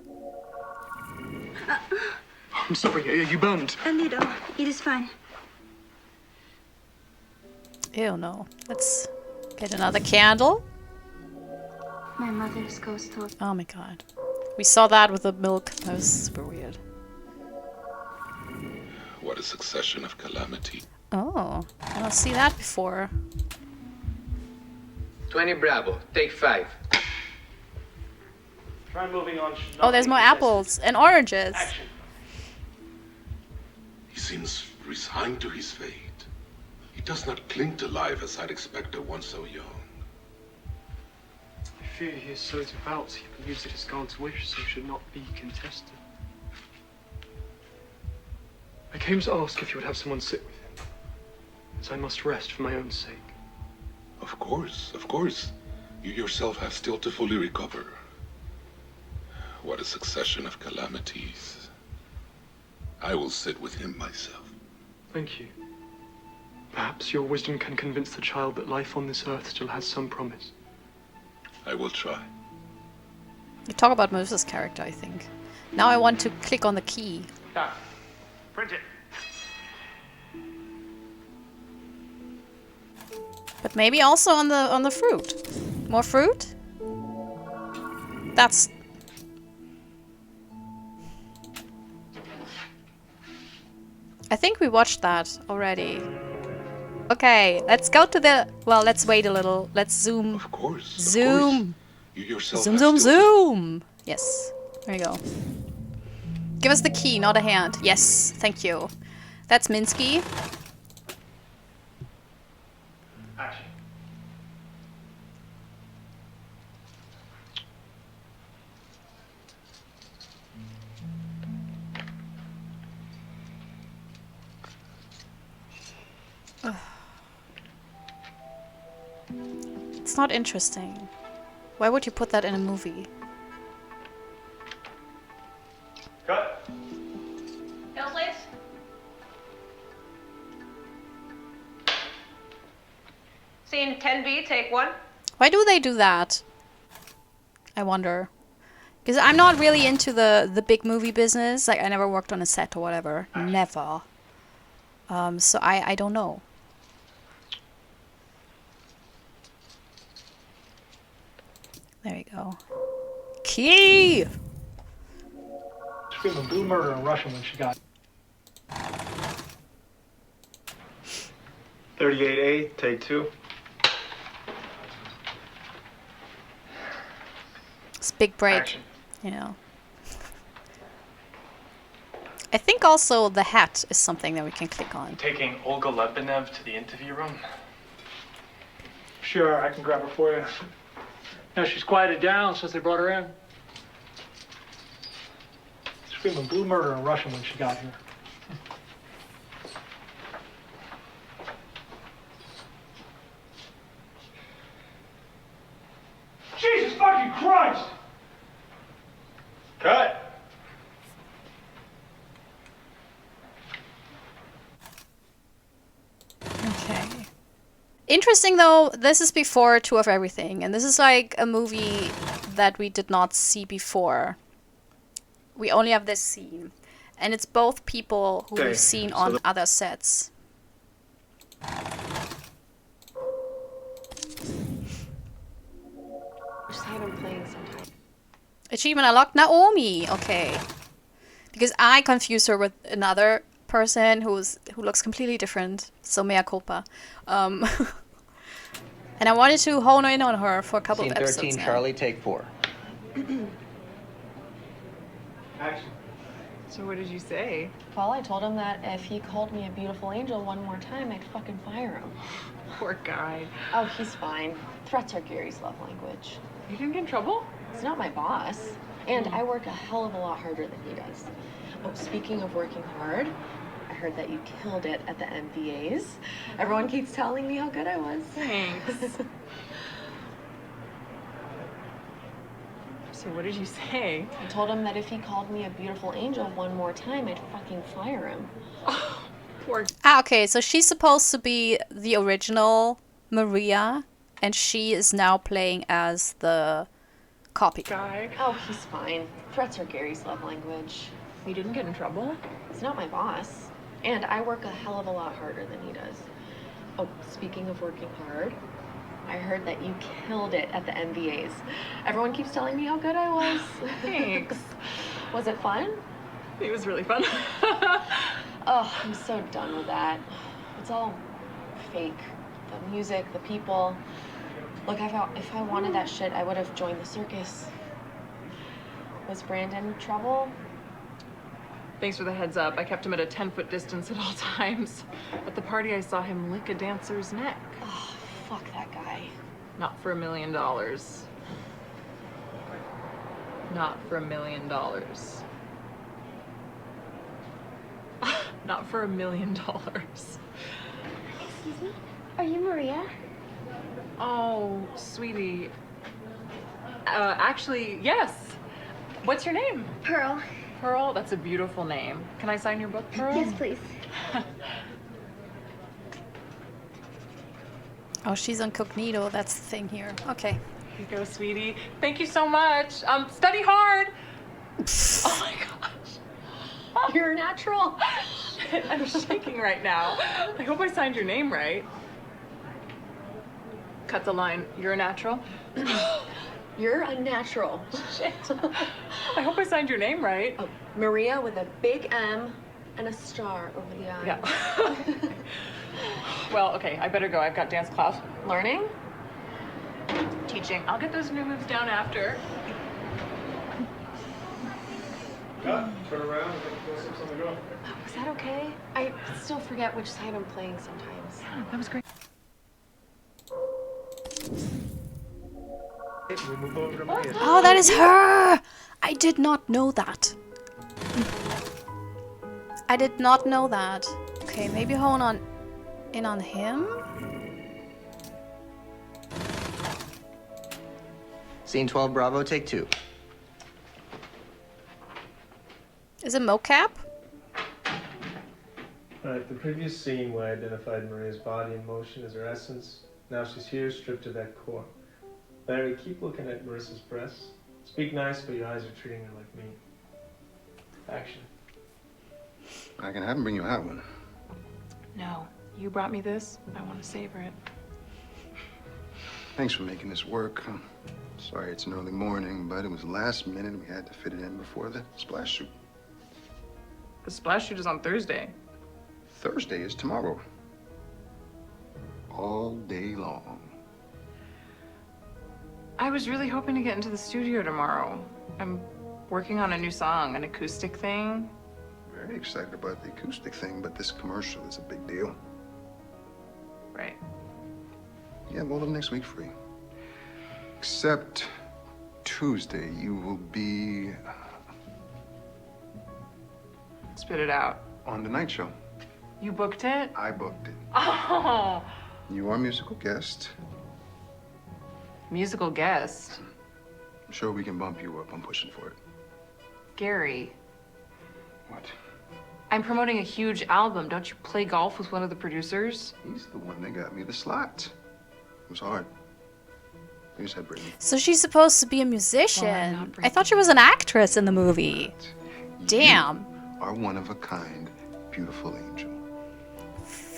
I'm sorry, are you burned? A little. It is fine. Ew, no. Let's get another candle. My mother's ghost told. Oh my god. We saw that with the milk. That was super weird. What a succession of calamity. Oh, I don't see that before. 20 Bravo, take 5. Try moving on. Oh, there's more apples and oranges. Action. He seems resigned to his fate. He does not cling to life as I'd expect of one so young. I fear he is so devout, he believes it is God's wish, so should not be contested. I came to ask if you would have someone sit with him, as I must rest for my own sake. Of course, of course. You yourself have still to fully recover. What a succession of calamities. I will sit with him myself. Thank you. Perhaps your wisdom can convince the child that life on this earth still has some promise. I will try. You talk about Marissa's character, I think. Now I want to click on the key. Done. Print it. But maybe also on the fruit. More fruit? That's... I think we watched that already. Okay, let's go to the... Well, let's wait a little. Let's zoom. Of course. Zoom. You yourself Zoom, have zoom, still zoom. Yes. There you go. Give us the key, not a hand. Yes, thank you. That's Minsky. Action. It's not interesting. Why would you put that in a movie? Cut. Hills, please. Scene 10B, take 1. Why do they do that? I wonder. Because I'm not really into the big movie business. Like, I never worked on a set or whatever. Never. So I don't know. There you go. Key! Scream a blue murder in Russian when she got 38A, take 2. It's big break. Action. You know. I think also the hat is something that we can click on. Taking Olga Lebenev to the interview room? Sure, I can grab her for you. No, she's quieted down since they brought her in. Screaming blue murder in Russian when she got here. Jesus fucking Christ! Cut! Okay. Interesting though, this is before Two of Everything, and this is like a movie that we did not see before. We only have this scene. And it's both people who Okay, we've seen so on the- other sets. Which side I'm playing sometimes. Achievement unlocked Naomi. Okay. Because I confused her with another person who looks completely different. So mea culpa. And I wanted to hone in on her for a couple Scene of episodes 13, now. Charlie, take 4. Action. So what did you say? Well, I told him that if he called me a beautiful angel one more time, I'd fucking fire him. Poor guy. Oh, he's fine. Threats are Gary's love language. You didn't get in trouble? He's not my boss. And I work a hell of a lot harder than he does. Oh, speaking of working hard, I heard that you killed it at the MVAs. Everyone keeps telling me how good I was. Thanks. So what did you say? I told him that if he called me a beautiful angel one more time, I'd fucking fire him. Poor. Ah, okay. So she's supposed to be the original Maria, and she is now playing as the copy. Guy. Oh, he's fine. Threats are Gary's love language. You didn't get in trouble? He's not my boss. And I work a hell of a lot harder than he does. Oh, speaking of working hard, I heard that you killed it at the MVAs. Everyone keeps telling me how good I was. Thanks. Was it fun? It was really fun. Oh, I'm so done with that. It's all fake. The music, the people. Look, if I wanted that shit, I would have joined the circus. Was Brandon trouble? Thanks for the heads up. I kept him at a 10-foot distance at all times. At the party, I saw him lick a dancer's neck. Oh, fuck that guy. Not for $1 million. Not for $1 million. Not for $1 million. Excuse me? Are you Maria? Oh, sweetie. Actually, yes. What's your name? Pearl. Pearl? That's a beautiful name. Can I sign your book, Pearl? Yes, please. Oh, she's incognito. That's the thing here. Okay. Here you go, sweetie. Thank you so much. Study hard. Oh my gosh. You're natural. Shit, I'm shaking right now. I hope I signed your name right. Cut the line. You're a natural. You're unnatural. Shit. I hope I signed your name right. Oh, Maria with a big M and a star over the eye. Yeah. Well, okay, I better go. I've got dance class. Learning? Teaching. I'll get those new moves down after. Cut. Turn around. Go see something go. Was that okay? I still forget which side I'm playing sometimes. That was great. We'll move over to Maria. Oh, that is her! I did not know that. I did not know that. Okay, maybe hone on in on him? Scene 12, Bravo, take 2. Is it mocap? Alright, the previous scene we identified Maria's body in motion as her essence. Now she's here, stripped to that core. Barry, keep looking at Marissa's breasts. Speak nice, but your eyes are treating her like me. Action. I can have him bring you out one. No, you brought me this. I want to savor it. Thanks for making this work. Sorry it's an early morning, but it was last minute. We had to fit it in before the splash shoot. The splash shoot is on Thursday. Thursday is tomorrow. All day long. I was really hoping to get into the studio tomorrow. I'm working on a new song, an acoustic thing. Very excited about the acoustic thing, but this commercial is a big deal. Right. Yeah, we'll have next week free. Except Tuesday, you will be Spit it out. on the night show. You booked it? I booked it. Oh, You are musical guest. musical guest. I'm sure we can bump you up. I'm pushing for it. Gary, What? I'm promoting a huge album. Don't you play golf with one of the producers? He's the one that got me the slot. It was hard. Here's that, Brittany. So she's supposed to be a musician. I thought she was an actress in the movie. Damn. Are one of a kind, beautiful angel.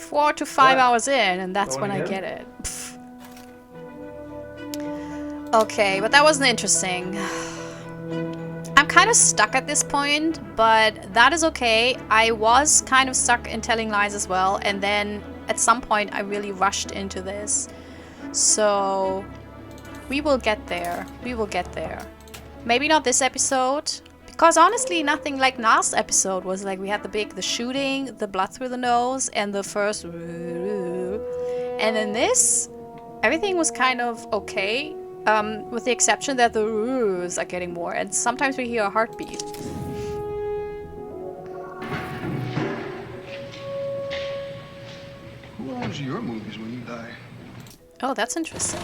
4 to 5 What? hours in, and that's when I Going get it. Pfft. Okay, but that wasn't interesting. I'm kind of stuck at this point, but that is okay. I was kind of stuck in telling lies as well, and then at some point I really rushed into this. So we will get there. We will get there. Maybe not this episode, because honestly nothing like last episode was like we had the shooting, the blood through the nose, and the first and in this everything was kind of okay. With the exception that the roos are getting more, and sometimes we hear a heartbeat. Who owns your movies when you die? Oh, that's interesting.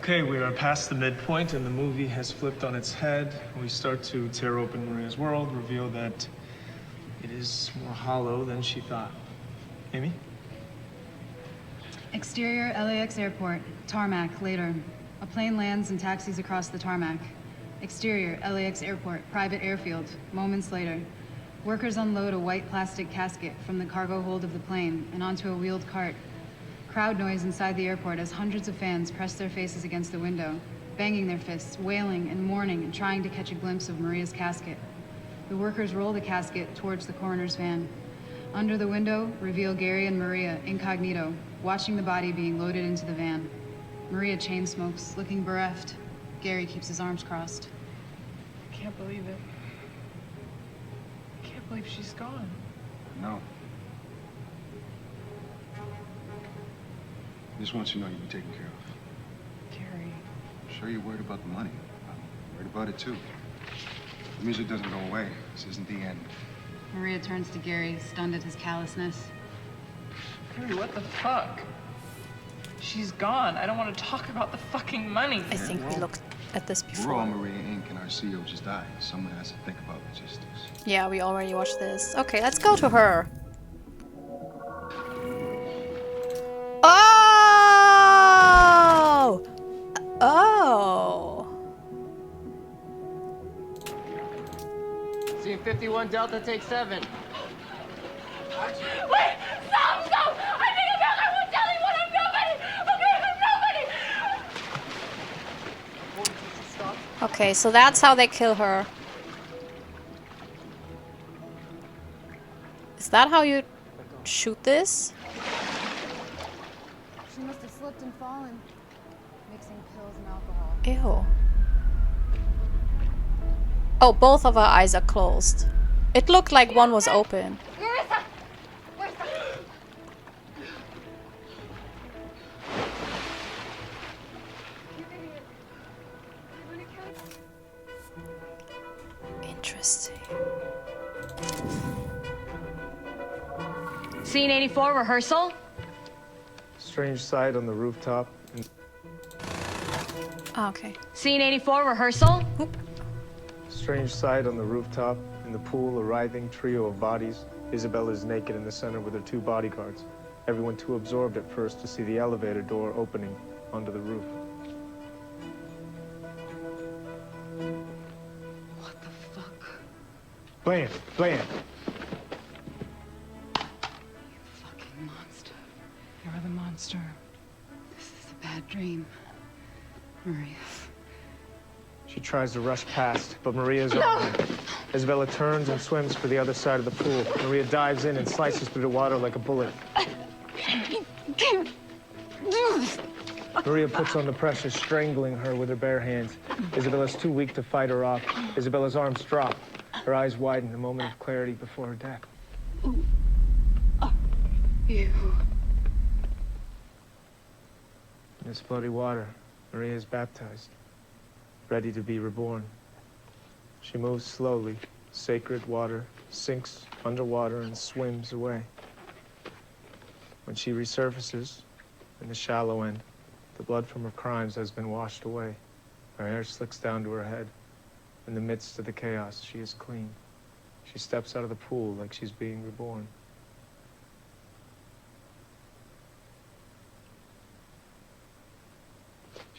Okay, we are past the midpoint, and the movie has flipped on its head. We start to tear open Maria's world, reveal that it is more hollow than she thought. Amy? Exterior LAX airport, tarmac, later. A plane lands and taxis across the tarmac. Exterior LAX airport, private airfield, moments later. Workers unload a white plastic casket from the cargo hold of the plane and onto a wheeled cart. Crowd noise inside the airport as hundreds of fans press their faces against the window, banging their fists, wailing and mourning and trying to catch a glimpse of Maria's casket. The workers roll the casket towards the coroner's van. Under the window, reveal Gary and Maria, incognito, watching the body being loaded into the van. Maria chain smokes, looking bereft. Gary keeps his arms crossed. I can't believe it. I can't believe she's gone. No. I just want you to know you'll be taken care of. Gary. I'm sure you're worried about the money. I'm worried about it too. The music doesn't go away. This isn't the end. Maria turns to Gary, stunned at his callousness. Gary, what the fuck? She's gone. I don't want to talk about the fucking money. I think we looked at this We're all before. Maria Inc. and our CEO just died. Someone has to think about logistics. Yeah, we already watched this. Okay, let's go to her. Oh! Oh! Scene 51 Delta, take 7. Wait! Stop! Stop! I think I'm back! I won't tell anyone! I'm nobody! Okay, I'm nobody! Okay, so that's how they kill her. Is that how you shoot this? She must have slipped and fallen, mixing pills and alcohol. Ew. Oh, both of her eyes are closed. It looked like one was open. Marissa! Where's the... Interesting. Scene 84, rehearsal. Strange sight on the rooftop. Oh, okay. Scene 84, rehearsal. Strange sight on the rooftop. In the pool, a writhing trio of bodies. Isabella is naked in the center with her 2 bodyguards. Everyone too absorbed at first to see the elevator door opening onto the roof. What the fuck? Blam! Blam! Fucking monster. You're the monster. This is a bad dream. Maria. She tries to rush past, but Maria's on her. Isabella turns and swims for the other side of the pool. Maria dives in and slices through the water like a bullet. Maria puts on the pressure, strangling her with her bare hands. Isabella's too weak to fight her off. Isabella's arms drop. Her eyes widen, a moment of clarity before her death. You. In this bloody water, Maria is baptized, ready to be reborn. She moves slowly. Sacred water sinks underwater and swims away. When she resurfaces in the shallow end, the blood from her crimes has been washed away. Her hair slicks down to her head. In the midst of the chaos, she is clean. She steps out of the pool like she's being reborn.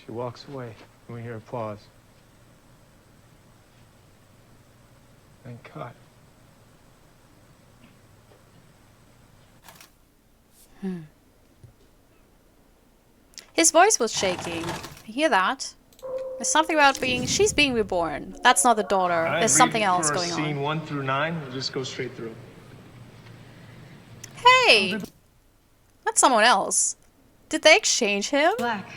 She walks away, and we hear applause. Thank God. His voice was shaking. You hear that? There's something about she's being reborn. That's not the daughter. All right, There's something else for going scene on. 1 through 9. We'll just go straight through. Hey! That's someone else. Did they exchange him? Black.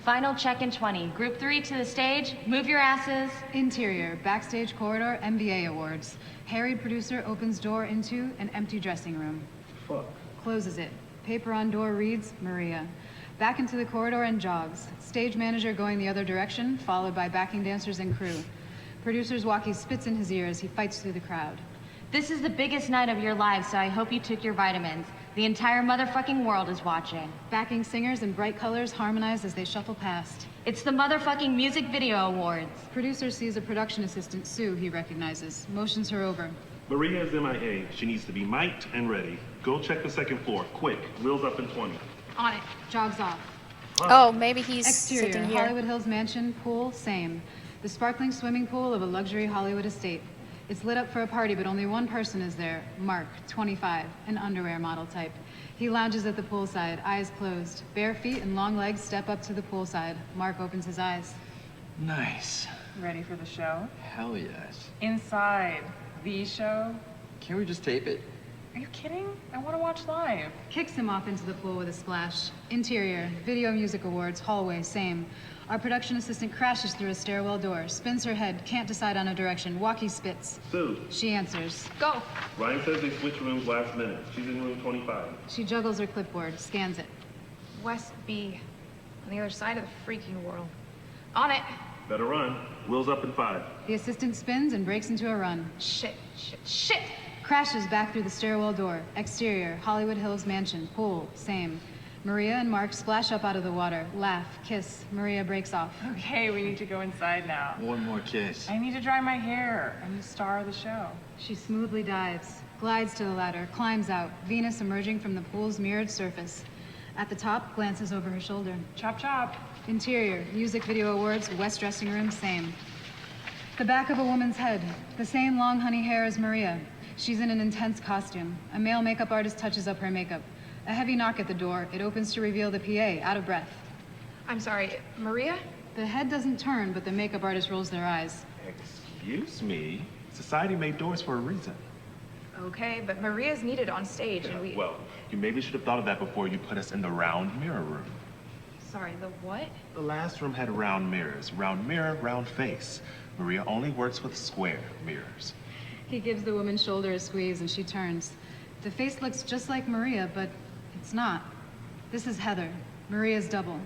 Final check in 20. Group 3 to the stage. Move your asses. Interior, backstage corridor, MBA awards. Harried producer opens door into an empty dressing room. Fuck. Closes it. Paper on door reads, Maria. Back into the corridor and jogs. Stage manager going the other direction, followed by backing dancers and crew. Producer's walkie spits in his ear as he fights through the crowd. This is the biggest night of your lives, so I hope you took your vitamins. The entire motherfucking world is watching. Backing singers in bright colors harmonize as they shuffle past. It's the motherfucking music video awards. Producer sees a production assistant, Sue, he recognizes. Motions her over. Maria is MIA. She needs to be mic'd and ready. Go check the second floor, quick. Wheels up in 20. On it. Jogs off. Oh, maybe he's Exterior, sitting here. Hollywood Hills mansion, pool, same. The sparkling swimming pool of a luxury Hollywood estate. It's lit up for a party, but only one person is there. Mark, 25, an underwear model type. He lounges at the poolside, eyes closed. Bare feet and long legs step up to the poolside. Mark opens his eyes. Nice. Ready for the show? Hell yes. Inside the show? Can't we just tape it? Are you kidding? I want to watch live. Kicks him off into the pool with a splash. Interior, Video Music Awards, hallway, same. Our production assistant crashes through a stairwell door, spins her head, can't decide on a direction. Walkie spits. Sue. She answers. Go. Ryan says they switched rooms last minute. She's in room 25. She juggles her clipboard, scans it. West B, on the other side of the freaking world. On it. Better run. Wheels up in 5. The assistant spins and breaks into a run. Shit, shit, shit. Crashes back through the stairwell door. Exterior, Hollywood Hills mansion, pool, same. Maria and Mark splash up out of the water, laugh, kiss. Maria breaks off. Okay, we need to go inside now. One more kiss. I need to dry my hair. I'm the star of the show. She smoothly dives, glides to the ladder, climbs out, Venus emerging from the pool's mirrored surface. At the top, glances over her shoulder. Chop, chop. Interior, music video awards, west dressing room, same. The back of a woman's head, the same long honey hair as Maria. She's in an intense costume. A male makeup artist touches up her makeup. A heavy knock at the door. It opens to reveal the PA, out of breath. I'm sorry, Maria? The head doesn't turn, but the makeup artist rolls their eyes. Excuse me? Society made doors for a reason. Okay, but Maria's needed on stage and we... Well, you maybe should have thought of that before you put us in the round mirror room. Sorry, the what? The last room had round mirrors. Round mirror, round face. Maria only works with square mirrors. He gives the woman's shoulder a squeeze and she turns. The face looks just like Maria, but it's not. This is Heather, Maria's double.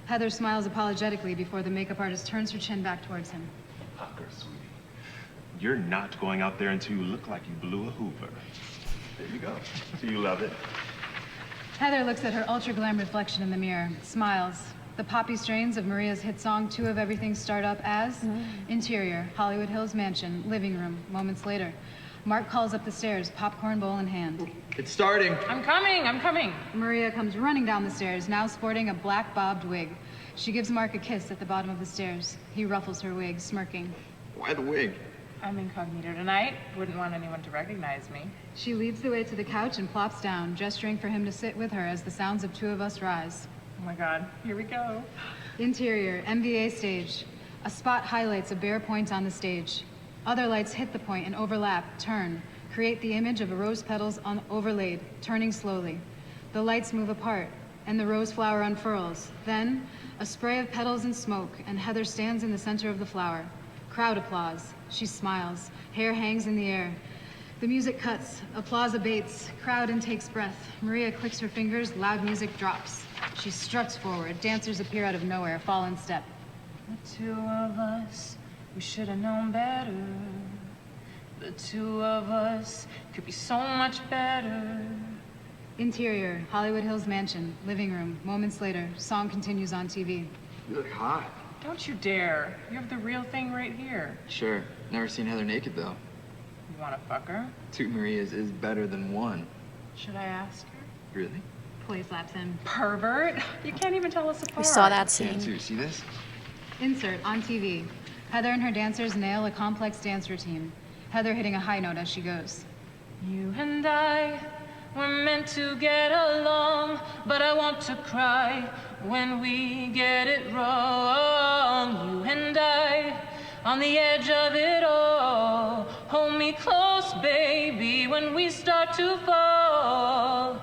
Heather smiles apologetically before the makeup artist turns her chin back towards him. Pucker, sweetie. You're not going out there until you look like you blew a Hoover. There you go. Do you love it? Heather looks at her ultra-glam reflection in the mirror, smiles. The poppy strains of Maria's hit song, Two of Everything, start up as Interior, Hollywood Hills mansion, living room. Moments later, Mark calls up the stairs, popcorn bowl in hand. It's starting. I'm coming, I'm coming. Maria comes running down the stairs, now sporting a black bobbed wig. She gives Mark a kiss at the bottom of the stairs. He ruffles her wig, smirking. Why the wig? I'm incognito tonight. Wouldn't want anyone to recognize me. She leads the way to the couch and plops down, gesturing for him to sit with her as the sounds of Two of Us rise. Oh my God, here we go. Interior, MVA stage. A spot highlights a bare point on the stage. Other lights hit the point and overlap, turn, create the image of a rose petals overlaid, turning slowly. The lights move apart, and the rose flower unfurls. Then, a spray of petals and smoke, and Heather stands in the center of the flower. Crowd applause. She smiles. Hair hangs in the air. The music cuts. Applause abates. Crowd intakes breath. Maria clicks her fingers. Loud music drops. She struts forward. Dancers appear out of nowhere, fall in step. The two of us, we should have known better. The two of us could be so much better. Interior, Hollywood Hills mansion, living room. Moments later, song continues on TV. You look hot. Don't you dare. You have the real thing right here. Sure. Never seen Heather naked, though. You want to fuck her? Two Marias is better than one. Should I ask her? Really? Play slaps him. Pervert. You can't even tell us apart. We saw that Yeah, scene. too. See this? Insert on TV. Heather and her dancers nail a complex dance routine. Heather hitting a high note as she goes. You and I We're meant to get along, but I want to cry when we get it wrong. You and I, on the edge of it all. Hold me close, baby, when we start to fall.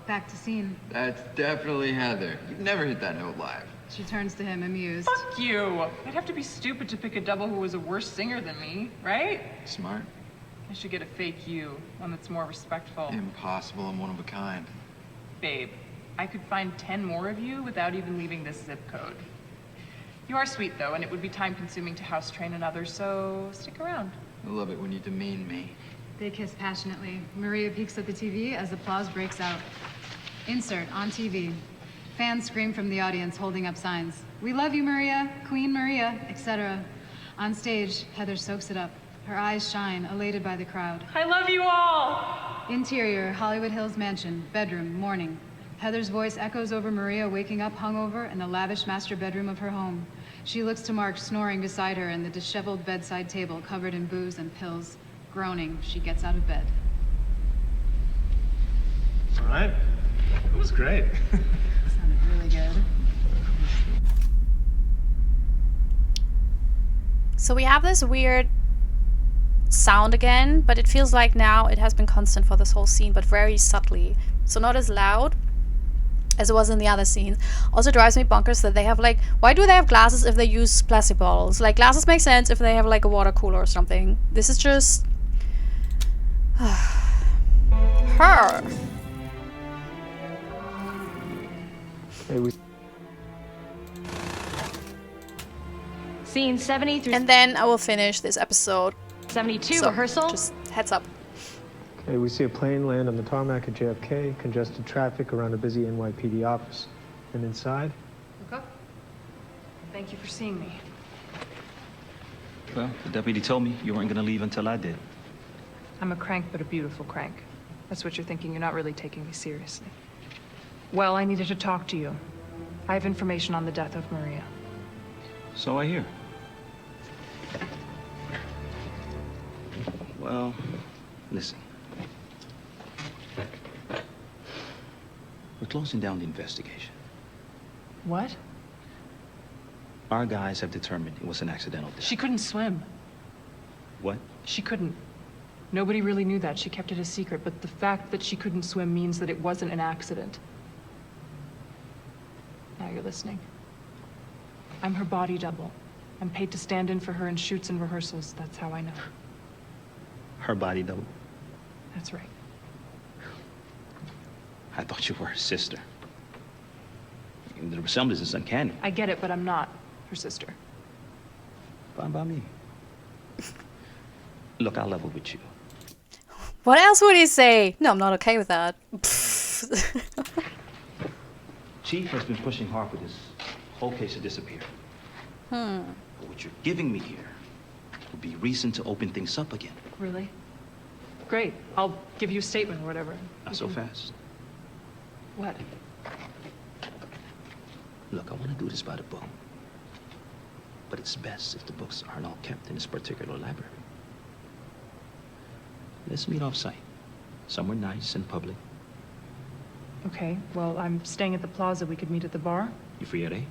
Back to scene. That's definitely Heather. You've never hit that note live. She turns to him, amused. Fuck you. I'd have to be stupid to pick a double who was a worse singer than me, right? Smart. I should get a fake you, one that's more respectful. Impossible and one of a kind. Babe, I could find 10 more of you without even leaving this zip code. You are sweet, though, and it would be time-consuming to house train another, so stick around. I love it when you demean me. They kiss passionately. Maria peeks at the TV as applause breaks out. Insert on TV. Fans scream from the audience, holding up signs. "We love you, Maria, Queen Maria," etc. On stage, Heather soaks it up. Her eyes shine, elated by the crowd. I love you all! Interior, Hollywood Hills mansion, bedroom, morning. Heather's voice echoes over Maria waking up hungover in the lavish master bedroom of her home. She looks to Mark snoring beside her in the disheveled bedside table covered in booze and pills. Groaning, she gets out of bed. All right. It was great. Sounded really good. So we have this weird sound again, but it feels like now it has been constant for this whole scene, but very subtly. So not as loud as it was in the other scenes. Also drives me bonkers that they have like, why do they have glasses if they use plastic bottles? Like, glasses make sense if they have like a water cooler or something. This is just her. Hey, we Scene 70 through... And then I will finish this episode. 72, So, rehearsal? just heads up. Okay, we see a plane land on the tarmac at JFK, congested traffic around a busy NYPD office. And inside? Okay. Thank you for seeing me. Well, the deputy told me you weren't gonna leave until I did. I'm a crank, but a beautiful crank. That's what you're thinking. You're not really taking me seriously. Well, I needed to talk to you. I have information on the death of Maria. So I hear. Well, listen. We're closing down the investigation. What? Our guys have determined it was an accidental death. She couldn't swim. What? She couldn't. Nobody really knew that. She kept it a secret, but the fact that she couldn't swim means that it wasn't an accident. Now you're listening. I'm her body double. I'm paid to stand in for her in shoots and rehearsals. That's how I know. Her body double? That's right. I thought you were her sister. The resemblance is uncanny. I get it, but I'm not her sister. Fine by me. Look, I'll level with you. What else would he say? No, I'm not okay with that. Chief has been pushing hard for this whole case to disappear. But what you're giving me here will be reason to open things up again. Really? Great. I'll give you a statement or whatever. Not so fast. What? Look, I want to do this by the book. But it's best if the books aren't all kept in this particular library. Let's meet off-site. Somewhere nice and public. Okay, well, I'm staying at the plaza. We could meet at the bar. You free at 8?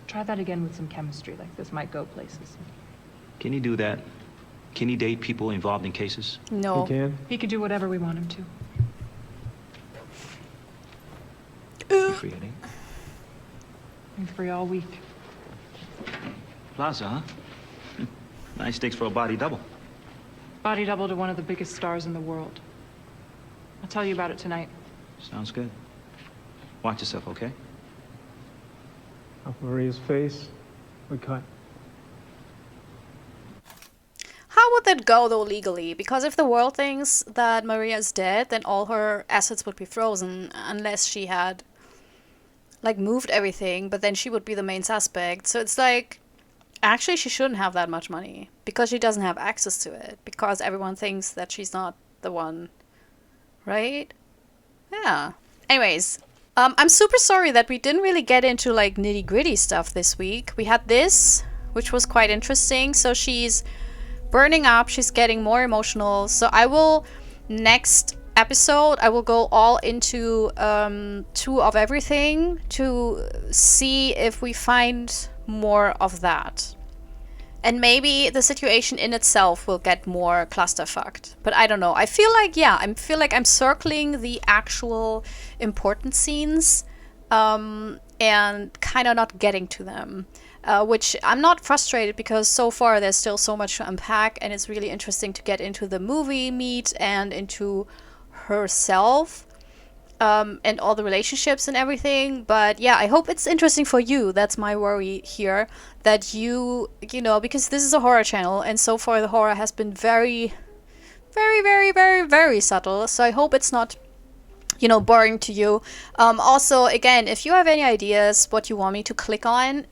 Try that again with some chemistry. Like, this might go places. Can he do that? Can he date people involved in cases? No. He can? He could do whatever we want him to. You free at 8? I'm free all week. Plaza, huh? Nice stakes for a body double. Body double to one of the biggest stars in the world. I'll tell you about it tonight. Sounds good. Watch yourself, okay? Off Maria's face, we cut. How would that go, though, legally? Because if the world thinks that Maria is dead, then all her assets would be frozen, unless she had, like, moved everything, but then she would be the main suspect. So it's like, actually, she shouldn't have that much money, because she doesn't have access to it, because everyone thinks that she's not the one, right? Yeah. Anyways, I'm super sorry that we didn't really get into, like, nitty-gritty stuff this week. We had this, which was quite interesting. So she's burning up, she's getting more emotional. So I will next episode, I will go all into 2 of everything to see if we find more of that. And maybe the situation in itself will get more clusterfucked. But I don't know. I feel like, I'm circling the actual important scenes and kind of not getting to them. Which I'm not frustrated because so far there's still so much to unpack, and it's really interesting to get into the movie meat and into herself. And all the relationships and everything. But yeah, I hope it's interesting for you. That's my worry here. That you know, because this is a horror channel, and so far the horror has been very, very, very, very, very subtle. So I hope it's not, boring to you. Also, again, if you have any ideas what you want me to click on,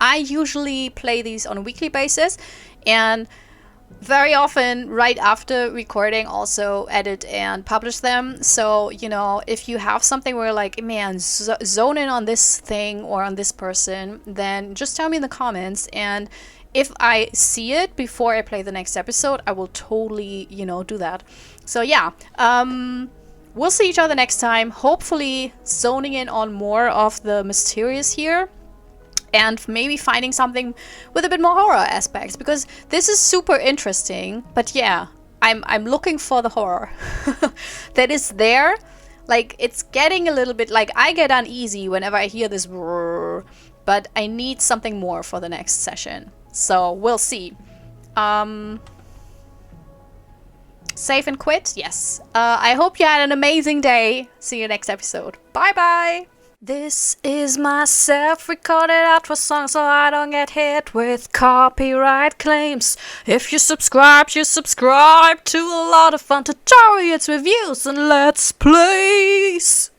I usually play these on a weekly basis, and very often right after recording also edit and publish them. So, if you have something where like, man, zone in on this thing or on this person, then just tell me in the comments, and if I see it before I play the next episode, I will totally, do that. So yeah, we'll see each other next time, hopefully zoning in on more of the mysterious here. And maybe finding something with a bit more horror aspects, because this is super interesting. But yeah, I'm looking for the horror that is there. Like, it's getting a little bit like I get uneasy whenever I hear this, but I need something more for the next session. So we'll see. Save and quit? Yes. I hope you had an amazing day. See you next episode. Bye bye. This is myself recorded out for song so I don't get hit with copyright claims. If you subscribe to a lot of fun tutorials, reviews, and let's plays.